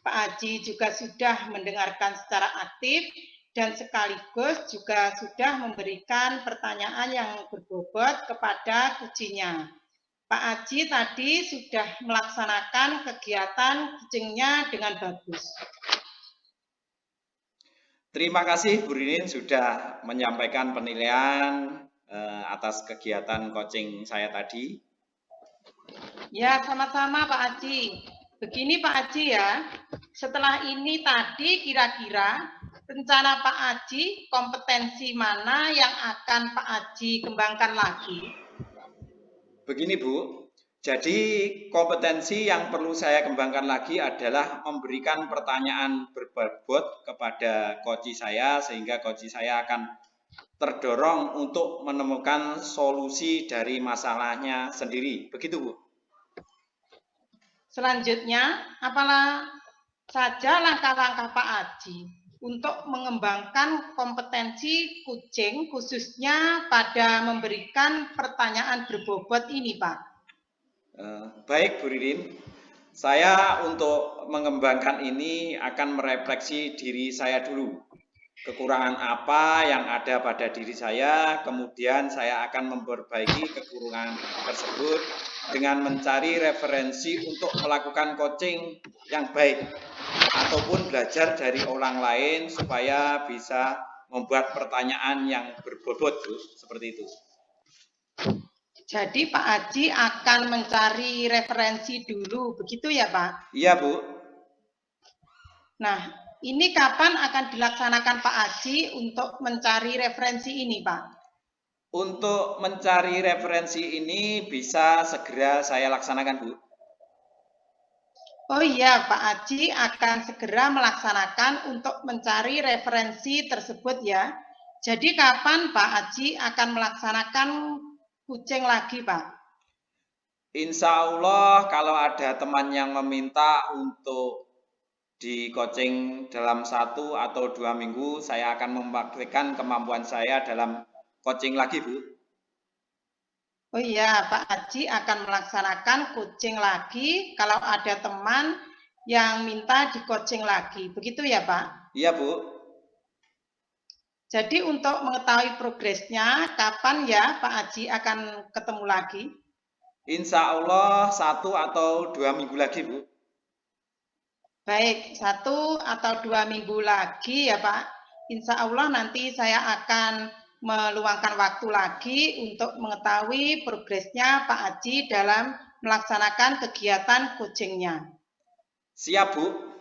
C: Pak Haji juga sudah mendengarkan secara aktif dan sekaligus juga sudah memberikan pertanyaan yang berbobot kepada kucingnya. Pak Haji tadi sudah melaksanakan kegiatan kucingnya dengan bagus.
A: Terima kasih Bu Rinin sudah menyampaikan penilaian atas kegiatan coaching saya tadi.
C: Ya, sama-sama Pak Haji. Begini Pak Haji ya, setelah ini tadi kira-kira rencana Pak Haji kompetensi mana yang akan Pak Haji kembangkan lagi?
A: Begini Bu, jadi kompetensi yang perlu saya kembangkan lagi adalah memberikan pertanyaan berbobot kepada coach saya sehingga coach saya akan terdorong untuk menemukan solusi dari masalahnya sendiri. Begitu Bu.
C: Selanjutnya, apalah saja langkah-langkah Pak Haji untuk mengembangkan kompetensi kucing khususnya pada memberikan pertanyaan berbobot ini Pak?
A: Baik Bu Ririn, Saya untuk mengembangkan ini akan merefleksi diri saya dulu. Kekurangan apa yang ada pada diri saya, kemudian saya akan memperbaiki kekurangan tersebut dengan mencari referensi untuk melakukan coaching yang baik ataupun belajar dari orang lain supaya bisa membuat pertanyaan yang berbobot, Bu, seperti itu.
C: Jadi Pak Aji akan mencari referensi dulu, begitu ya Pak?
A: Iya, Bu.
C: Nah, ini kapan akan dilaksanakan Pak Aji untuk mencari referensi ini, Pak?
A: Untuk mencari referensi ini bisa segera saya laksanakan, Bu.
C: Oh iya, Pak Aji akan segera melaksanakan untuk mencari referensi tersebut ya. Jadi kapan Pak Aji akan melaksanakan kucing lagi, Pak?
A: Insya Allah kalau ada teman yang meminta untuk di coaching dalam 1 atau 2 minggu, saya akan mempraktikkan kemampuan saya dalam coaching lagi, Bu.
C: Oh iya, Pak Aji akan melaksanakan coaching lagi kalau ada teman yang minta di coaching lagi. Begitu ya, Pak?
A: Iya, Bu.
C: Jadi untuk mengetahui progresnya, kapan ya Pak Aji akan ketemu lagi?
A: Insya Allah 1 atau 2 minggu lagi, Bu.
C: Baik, 1 atau 2 minggu lagi ya Pak. Insya Allah nanti saya akan meluangkan waktu lagi untuk mengetahui progresnya Pak Aji dalam melaksanakan kegiatan coachingnya.
A: Siap, Bu.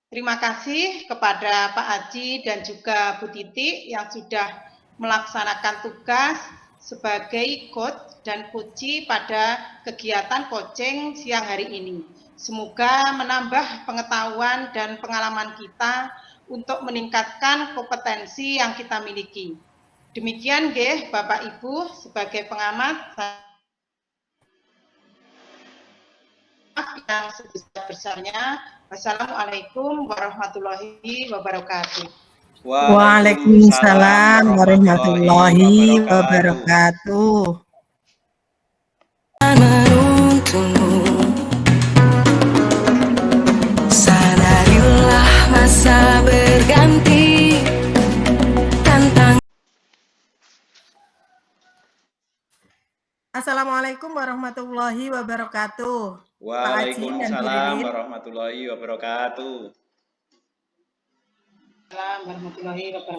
C: Terima kasih kepada Pak Aji dan juga Bu Titi yang sudah melaksanakan tugas sebagai coach dan coachi pada kegiatan coaching siang hari ini. Semoga menambah pengetahuan dan pengalaman kita untuk meningkatkan kompetensi yang kita miliki. Demikian nggih Bapak Ibu sebagai pengamat yang sebesar-besarnya. Wassalamualaikum warahmatullahi wabarakatuh.
B: Waalaikumsalam warahmatullahi wabarakatuh.
D: Sadarilah masa berganti tantang.
B: Assalamualaikum warahmatullahi wabarakatuh.
A: Waalaikumsalam warahmatullahi wabarakatuh.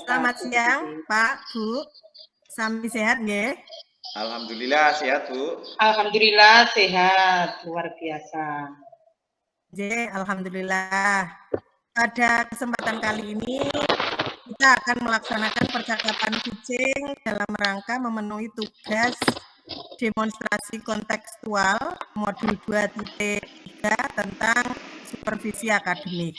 B: Selamat siang, Pak, Bu. Sami sehat nggih?
A: Alhamdulillah sehat, Bu.
C: Alhamdulillah sehat, luar biasa.
B: Alhamdulillah. Pada kesempatan kali ini kita akan melaksanakan percakapan kucing dalam rangka memenuhi tugas demonstrasi kontekstual modul 2.3 tentang supervisi akademik.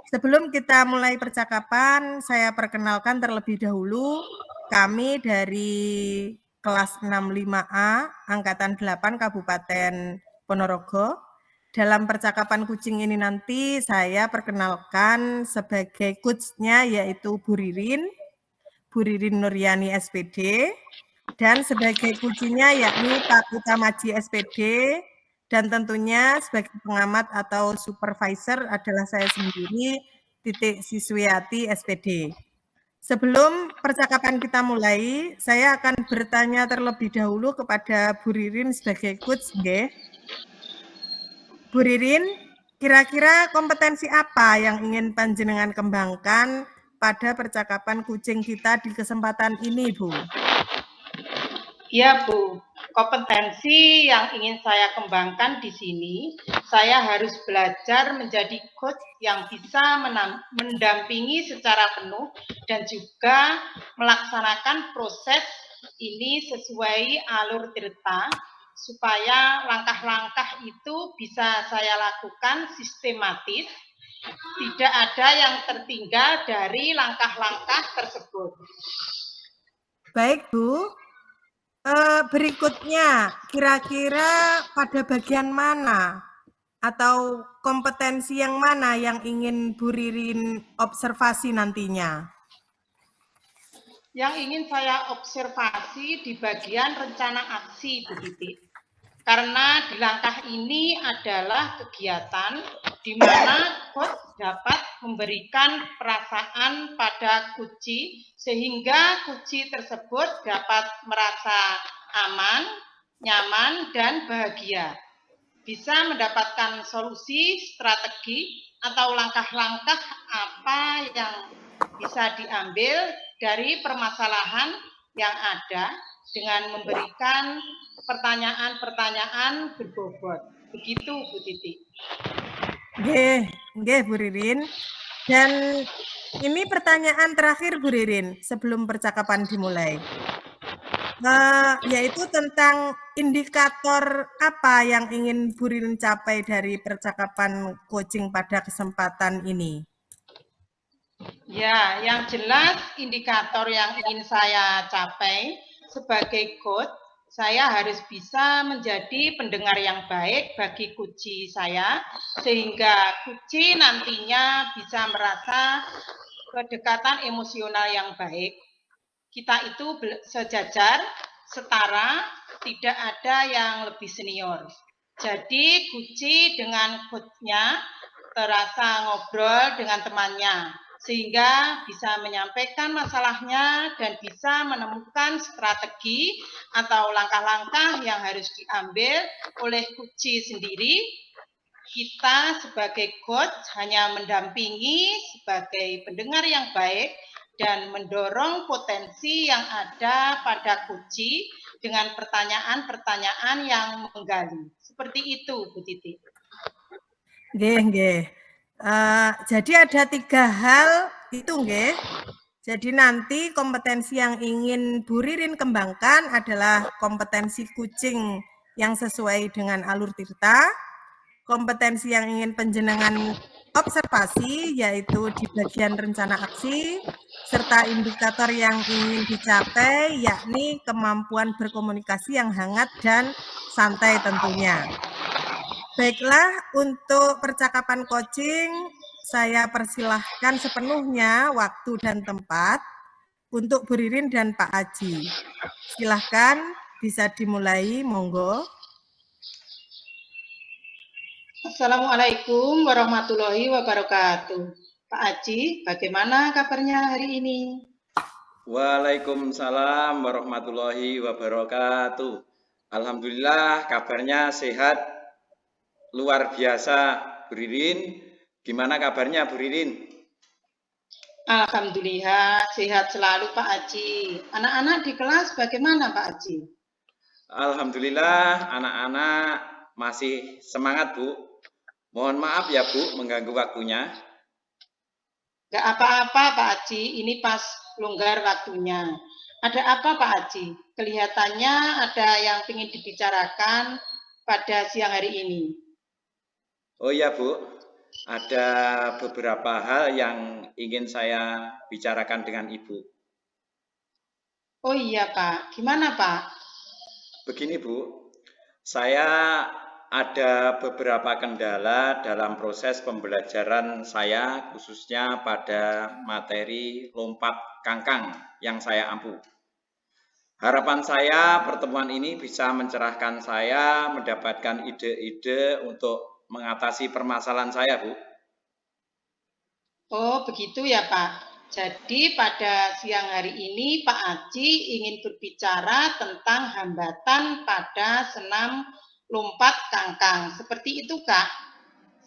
B: Sebelum kita mulai percakapan, saya perkenalkan terlebih dahulu kami dari kelas 65A Angkatan 8 Kabupaten Ponorogo. Dalam percakapan kucing ini nanti saya perkenalkan sebagai coachnya yaitu Bu Ririn Nuryani SPD, dan sebagai kuncinya yakni Pak Utamaji SPD, dan tentunya sebagai pengamat atau supervisor adalah saya sendiri, Titik Siswiati SPD. Sebelum percakapan kita mulai, saya akan bertanya terlebih dahulu kepada Bu Ririn sebagai coach, nggih. Bu Ririn, kira-kira kompetensi apa yang ingin panjenengan kembangkan pada percakapan kucing kita di kesempatan ini, Bu?
C: Ya Bu, kompetensi yang ingin saya kembangkan di sini, saya harus belajar menjadi coach yang bisa mendampingi secara penuh dan juga melaksanakan proses ini sesuai alur cerita, supaya langkah-langkah itu bisa saya lakukan sistematis, tidak ada yang tertinggal dari langkah-langkah tersebut.
B: Baik Bu. Berikutnya, kira-kira pada bagian mana atau kompetensi yang mana yang ingin Bu Ririn observasi nantinya?
C: Yang ingin saya observasi di bagian rencana aksi, Bu Titi. Karena di langkah ini adalah kegiatan di mana coach dapat memberikan perasaan pada kuci sehingga kuci tersebut dapat merasa aman, nyaman, dan bahagia. Bisa mendapatkan solusi, strategi, atau langkah-langkah apa yang bisa diambil dari permasalahan yang ada dengan memberikan pertanyaan-pertanyaan berbobot. Begitu, Bu Titi.
B: Nggih, Bu Ririn. Dan ini pertanyaan terakhir, Bu Ririn, sebelum percakapan dimulai. Yaitu tentang indikator apa yang ingin Bu Ririn capai dari percakapan coaching pada kesempatan ini?
C: Ya, yang jelas indikator yang ingin saya capai sebagai coach, saya harus bisa menjadi pendengar yang baik bagi kuci saya, sehingga kuci nantinya bisa merasa kedekatan emosional yang baik. Kita itu sejajar, setara, tidak ada yang lebih senior. Jadi kuci dengan coachnya terasa ngobrol dengan temannya, sehingga bisa menyampaikan masalahnya dan bisa menemukan strategi atau langkah-langkah yang harus diambil oleh kuci sendiri. Kita sebagai coach hanya mendampingi sebagai pendengar yang baik dan mendorong potensi yang ada pada kuci dengan pertanyaan-pertanyaan yang menggali. Seperti itu, Bu Titi.
B: Nggih. Jadi ada 3 hal itu nggih. Jadi nanti kompetensi yang ingin Bu Ririn kembangkan adalah kompetensi kucing yang sesuai dengan alur tirta, kompetensi yang ingin penjenengan observasi yaitu di bagian rencana aksi, serta indikator yang ingin dicapai yakni kemampuan berkomunikasi yang hangat dan santai tentunya. Baiklah, untuk percakapan coaching, saya persilahkan sepenuhnya waktu dan tempat untuk Bu Ririn dan Pak Aji. Silahkan bisa dimulai, monggo.
C: Assalamualaikum warahmatullahi wabarakatuh. Pak Aji, bagaimana kabarnya hari ini?
A: Waalaikumsalam warahmatullahi wabarakatuh. Alhamdulillah kabarnya sehat. Luar biasa, Bu Ririn. Gimana kabarnya, Bu Ririn?
C: Alhamdulillah, sehat selalu Pak Aji. Anak-anak di kelas bagaimana Pak Aji?
A: Alhamdulillah, anak-anak masih semangat, Bu. Mohon maaf ya, Bu, mengganggu waktunya.
C: Gak apa-apa Pak Aji, ini pas longgar waktunya. Ada apa Pak Aji? Kelihatannya ada yang ingin dibicarakan pada siang hari ini.
A: Oh iya, Bu. Ada beberapa hal yang ingin saya bicarakan dengan Ibu.
C: Oh iya Pak, gimana Pak?
A: Begini, Bu. Saya ada beberapa kendala dalam proses pembelajaran saya, khususnya pada materi lompat kangkang yang saya ampu. Harapan saya pertemuan ini bisa mencerahkan saya, mendapatkan ide-ide untuk mengatasi permasalahan saya, Bu.
C: Oh, begitu ya, Pak. Jadi pada siang hari ini Pak Aji ingin berbicara tentang hambatan pada senam lompat kangkang. Seperti itu, Kak.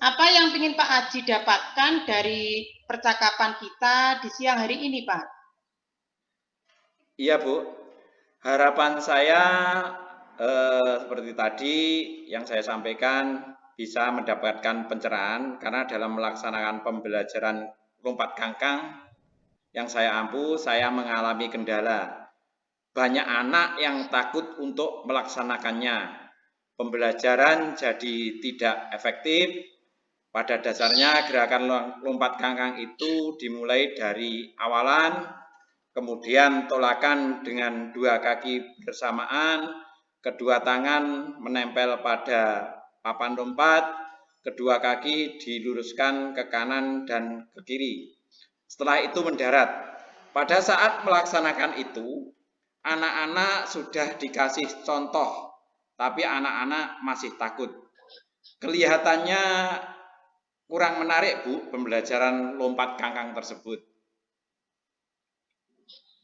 C: Apa yang ingin Pak Aji dapatkan dari percakapan kita di siang hari ini, Pak?
A: Iya, Bu. Harapan saya seperti tadi yang saya sampaikan, bisa mendapatkan pencerahan karena dalam melaksanakan pembelajaran lompat kangkang yang saya ampu, saya mengalami kendala. Banyak anak yang takut untuk melaksanakannya. Pembelajaran jadi tidak efektif. Pada dasarnya gerakan lompat kangkang itu dimulai dari awalan, kemudian tolakan dengan 2 kaki bersamaan, kedua tangan menempel pada papan lompat, kedua kaki diluruskan ke kanan dan ke kiri. Setelah itu mendarat. Pada saat melaksanakan itu, anak-anak sudah dikasih contoh tapi anak-anak masih takut. Kelihatannya kurang menarik, Bu, pembelajaran lompat kangkang tersebut.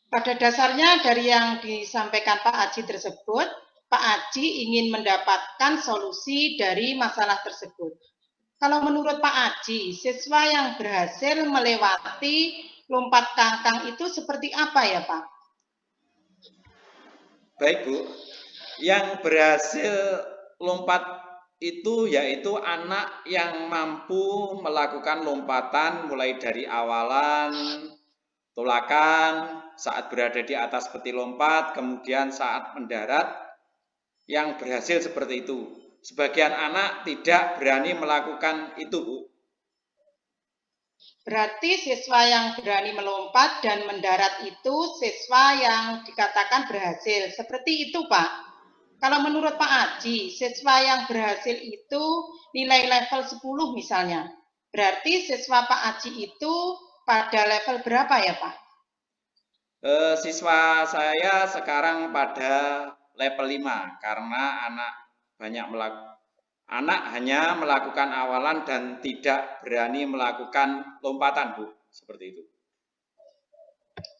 C: Pada dasarnya dari yang disampaikan Pak Aji tersebut, Pak Aji ingin mendapatkan solusi dari masalah tersebut. Kalau menurut Pak Aji, siswa yang berhasil melewati lompat kangkang itu seperti apa ya, Pak?
A: Baik, Bu. Yang berhasil lompat itu yaitu anak yang mampu melakukan lompatan mulai dari awalan, tolakan, saat berada di atas peti lompat, kemudian saat mendarat, yang berhasil seperti itu. Sebagian anak tidak berani melakukan itu, Bu.
C: Berarti siswa yang berani melompat dan mendarat itu siswa yang dikatakan berhasil. Seperti itu, Pak. Kalau menurut Pak Aji, siswa yang berhasil itu nilai level 10 misalnya. Berarti siswa Pak Aji itu pada level berapa ya, Pak?
A: Siswa saya sekarang pada level 5 karena anak hanya melakukan awalan dan tidak berani melakukan lompatan, Bu. Seperti itu.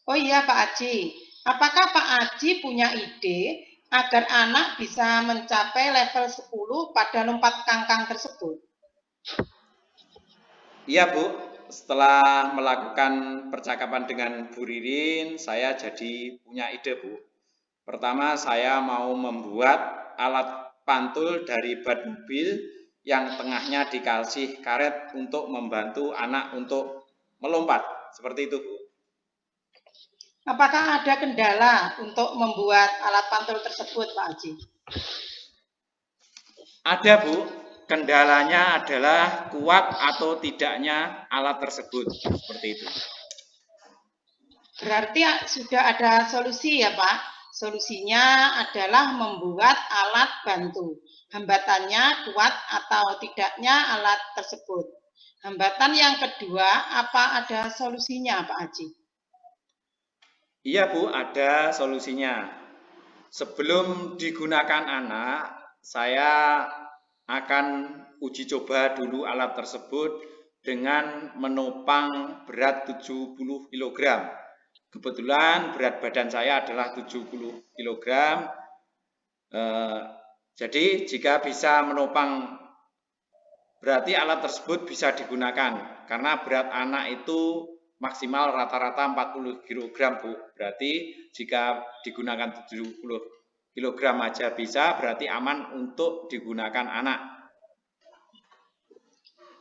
C: Oh iya Pak Aji, apakah Pak Aji punya ide agar anak bisa mencapai level 10 pada lompat kangkang tersebut?
A: Iya, Bu. Setelah melakukan percakapan dengan Bu Ririn, saya jadi punya ide, Bu. Pertama, saya mau membuat alat pantul dari ban mobil yang tengahnya dikasih karet untuk membantu anak untuk melompat. Seperti itu, Bu.
C: Apakah ada kendala untuk membuat alat pantul tersebut, Pak Aji?
A: Ada, Bu. Kendalanya adalah kuat atau tidaknya alat tersebut. Seperti itu.
C: Berarti sudah ada solusi ya, Pak? Solusinya adalah membuat alat bantu. Hambatannya kuat atau tidaknya alat tersebut. Hambatan yang kedua, apa ada solusinya, Pak Aji?
A: Iya, Bu, ada solusinya. Sebelum digunakan anak, saya akan uji coba dulu alat tersebut dengan menopang berat 70 kg. Kebetulan berat badan saya adalah 70 kg. Jadi jika bisa menopang, berarti alat tersebut bisa digunakan. Karena berat anak itu maksimal rata-rata 40 kg, Bu. Berarti jika digunakan 70 kg aja bisa, berarti aman untuk digunakan anak.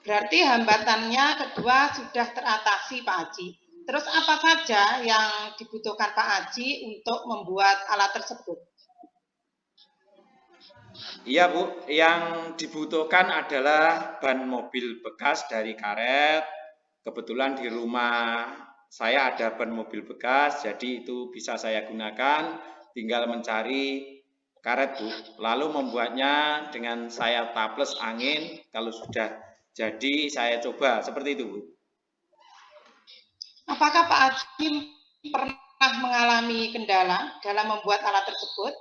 C: Berarti hambatannya kedua sudah teratasi, Pak Aji. Terus apa saja yang dibutuhkan Pak Aji untuk membuat alat tersebut?
A: Iya, Bu, yang dibutuhkan adalah ban mobil bekas dari karet. Kebetulan di rumah saya ada ban mobil bekas, jadi itu bisa saya gunakan. Tinggal mencari karet, Bu. Lalu membuatnya dengan saya taples angin. Kalau sudah jadi, saya coba. Seperti itu, Bu.
C: Apakah Pak Aji pernah mengalami kendala dalam membuat alat tersebut?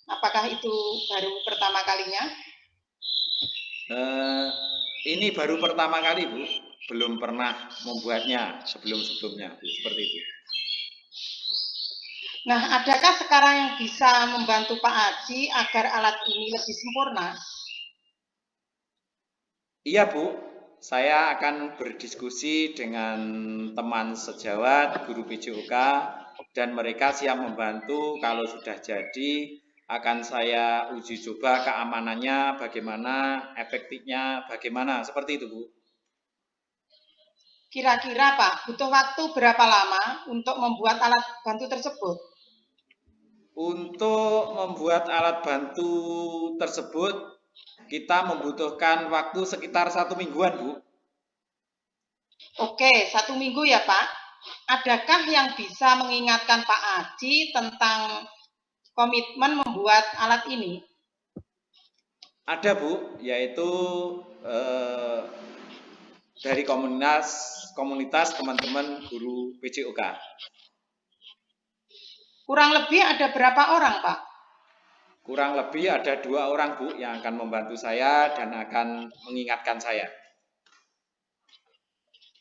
C: Apakah itu baru pertama kalinya?
A: Ini baru pertama kali, Bu. Belum pernah membuatnya sebelum-sebelumnya, Bu. Seperti itu.
C: Nah, adakah sekarang yang bisa membantu Pak Aji agar alat ini lebih sempurna?
A: Iya, Bu. Saya akan berdiskusi dengan teman sejawat, guru PJOK, dan mereka siap membantu. Kalau sudah jadi, akan saya uji coba keamanannya, bagaimana, efektifnya, bagaimana. Seperti itu, Bu.
C: Kira-kira Pak, butuh waktu berapa lama untuk membuat alat bantu tersebut?
A: Untuk membuat alat bantu tersebut, kita membutuhkan waktu sekitar 1 mingguan, Bu.
C: Oke, 1 minggu ya Pak. Adakah yang bisa mengingatkan Pak Aji tentang komitmen membuat alat ini?
A: Ada, Bu, yaitu dari komunitas teman-teman guru PJOK.
C: Kurang lebih ada berapa orang, Pak?
A: Kurang lebih ada 2 orang, Bu, yang akan membantu saya dan akan mengingatkan saya.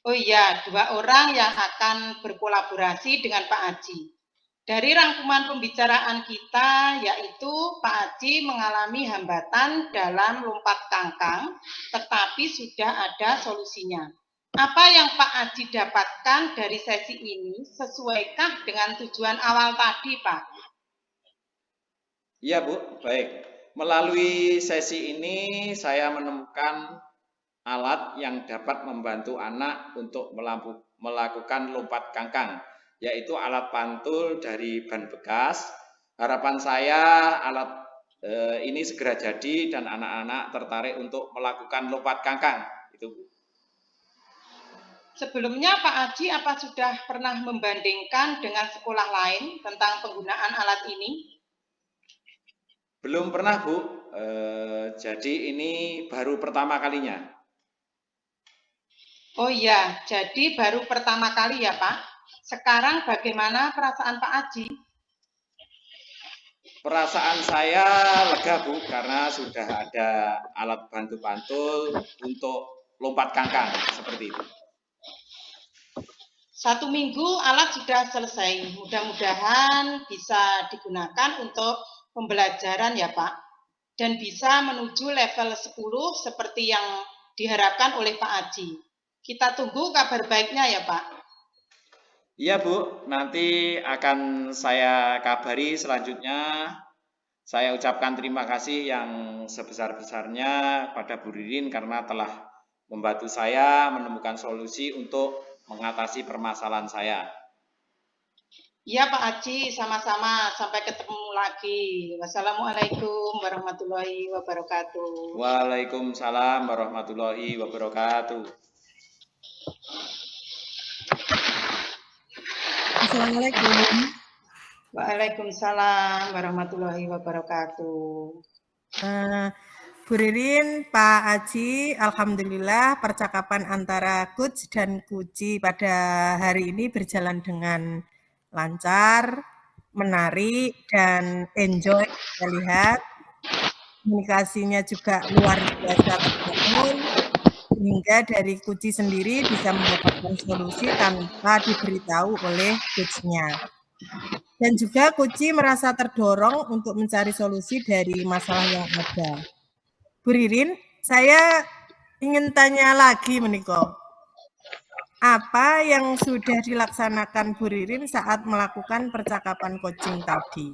C: Oh iya, 2 orang yang akan berkolaborasi dengan Pak Aji. Dari rangkuman pembicaraan kita, yaitu Pak Aji mengalami hambatan dalam lompat kangkang, tetapi sudah ada solusinya. Apa yang Pak Aji dapatkan dari sesi ini sesuaikah dengan tujuan awal tadi, Pak?
A: Iya, Bu, baik. Melalui sesi ini saya menemukan alat yang dapat membantu anak untuk melakukan lompat kangkang, yaitu alat pantul dari ban bekas. Harapan saya alat ini segera jadi dan anak-anak tertarik untuk melakukan lompat kangkang. Itu, Bu.
C: Sebelumnya Pak Aji apa sudah pernah membandingkan dengan sekolah lain tentang penggunaan alat ini?
A: Belum pernah, Bu. Jadi ini baru pertama kalinya.
C: Oh iya, jadi baru pertama kali ya Pak. Sekarang bagaimana perasaan Pak Aji?
A: Perasaan saya lega, Bu, karena sudah ada alat bantu pantul untuk lompat kangkang seperti itu.
C: 1 minggu alat sudah selesai. Mudah-mudahan bisa digunakan untuk pembelajaran ya Pak. Dan bisa menuju level 10 seperti yang diharapkan oleh Pak Aji. Kita tunggu kabar baiknya ya Pak.
A: Iya, Bu, nanti akan saya kabari selanjutnya. Saya ucapkan terima kasih yang sebesar-besarnya pada Bu Ririn karena telah membantu saya menemukan solusi untuk mengatasi permasalahan saya.
C: Iya Pak Aji, sama-sama. Sampai ketemu lagi. Wassalamualaikum warahmatullahi wabarakatuh.
A: Waalaikumsalam warahmatullahi wabarakatuh.
B: Assalamualaikum.
C: Waalaikumsalam warahmatullahi wabarakatuh.
B: Bu Ririn, Pak Aji, alhamdulillah percakapan antara coach dan kuci pada hari ini berjalan dengan lancar, menarik, dan enjoy kita lihat. Komunikasinya juga luar biasa terbangun, sehingga dari kuci sendiri bisa mendapatkan solusi tanpa diberitahu oleh coach-nya. Dan juga kuci merasa terdorong untuk mencari solusi dari masalah yang ada. Bu Ririn, saya ingin tanya lagi meniko. Apa yang sudah dilaksanakan Bu Ririn saat melakukan percakapan coaching tadi?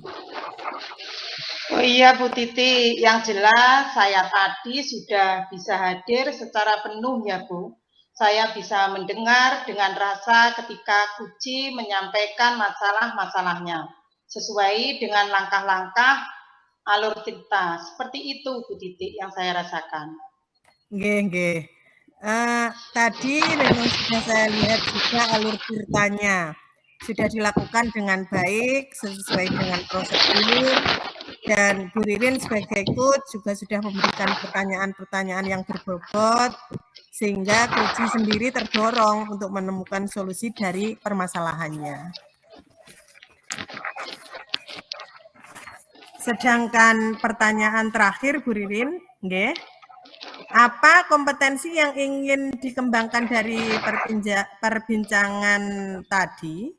C: Oh iya Bu Titi, yang jelas saya tadi sudah bisa hadir secara penuh ya Bu. Saya bisa mendengar dengan rasa ketika Kuci menyampaikan masalah-masalahnya sesuai dengan langkah-langkah alur cerita. Seperti itu Bu Titi yang saya rasakan.
B: Nggih. Tadi memang sudah saya lihat juga alur ceritanya sudah dilakukan dengan baik sesuai dengan prosedur, dan Bu Ririn sebagai coach juga sudah memberikan pertanyaan-pertanyaan yang berbobot sehingga Kuci sendiri terdorong untuk menemukan solusi dari permasalahannya. Sedangkan pertanyaan terakhir Bu Ririn, nggih. Apa kompetensi yang ingin dikembangkan dari perbincangan tadi?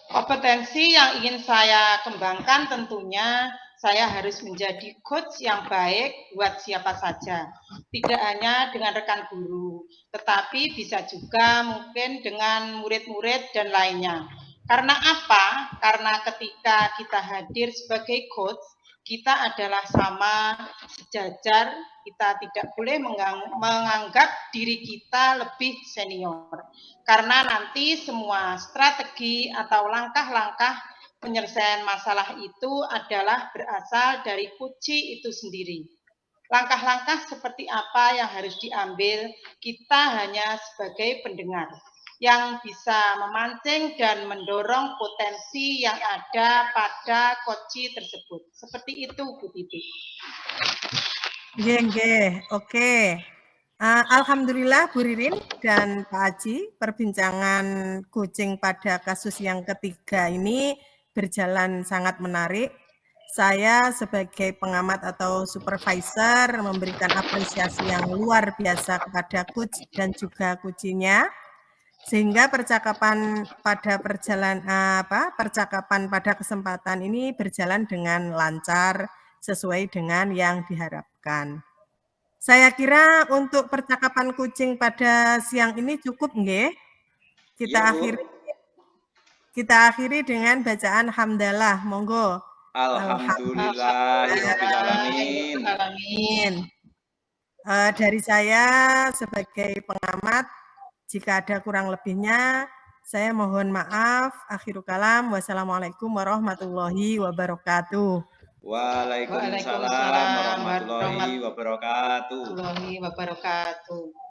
C: Kompetensi yang ingin saya kembangkan tentunya saya harus menjadi coach yang baik buat siapa saja. Tidak hanya dengan rekan guru, tetapi bisa juga mungkin dengan murid-murid dan lainnya. Karena apa? Karena ketika kita hadir sebagai coach, kita adalah sama sejajar, kita tidak boleh menganggap diri kita lebih senior. Karena nanti semua strategi atau langkah-langkah penyelesaian masalah itu adalah berasal dari Kuci itu sendiri. Langkah-langkah seperti apa yang harus diambil, kita hanya sebagai pendengar yang bisa memancing dan mendorong potensi yang ada pada Kuci tersebut. Seperti itu, Bu Titi.
B: Nggih, oke. Alhamdulillah Bu Ririn dan Pak Aji, perbincangan coaching pada kasus yang ketiga ini berjalan sangat menarik. Saya sebagai pengamat atau supervisor memberikan apresiasi yang luar biasa kepada coach dan juga coachinya, sehingga percakapan pada kesempatan ini berjalan dengan lancar sesuai dengan yang diharapkan. Saya kira untuk percakapan kucing pada siang ini cukup, nggih? Kita akhiri dengan bacaan hamdalah, monggo.
A: Alhamdulillahirobbilalamin.
B: Dari saya sebagai pengamat, jika ada kurang lebihnya, saya mohon maaf. Akhirul kalam, wassalamualaikum warahmatullahi wabarakatuh.
A: Waalaikumsalam warahmatullahi wabarakatuh.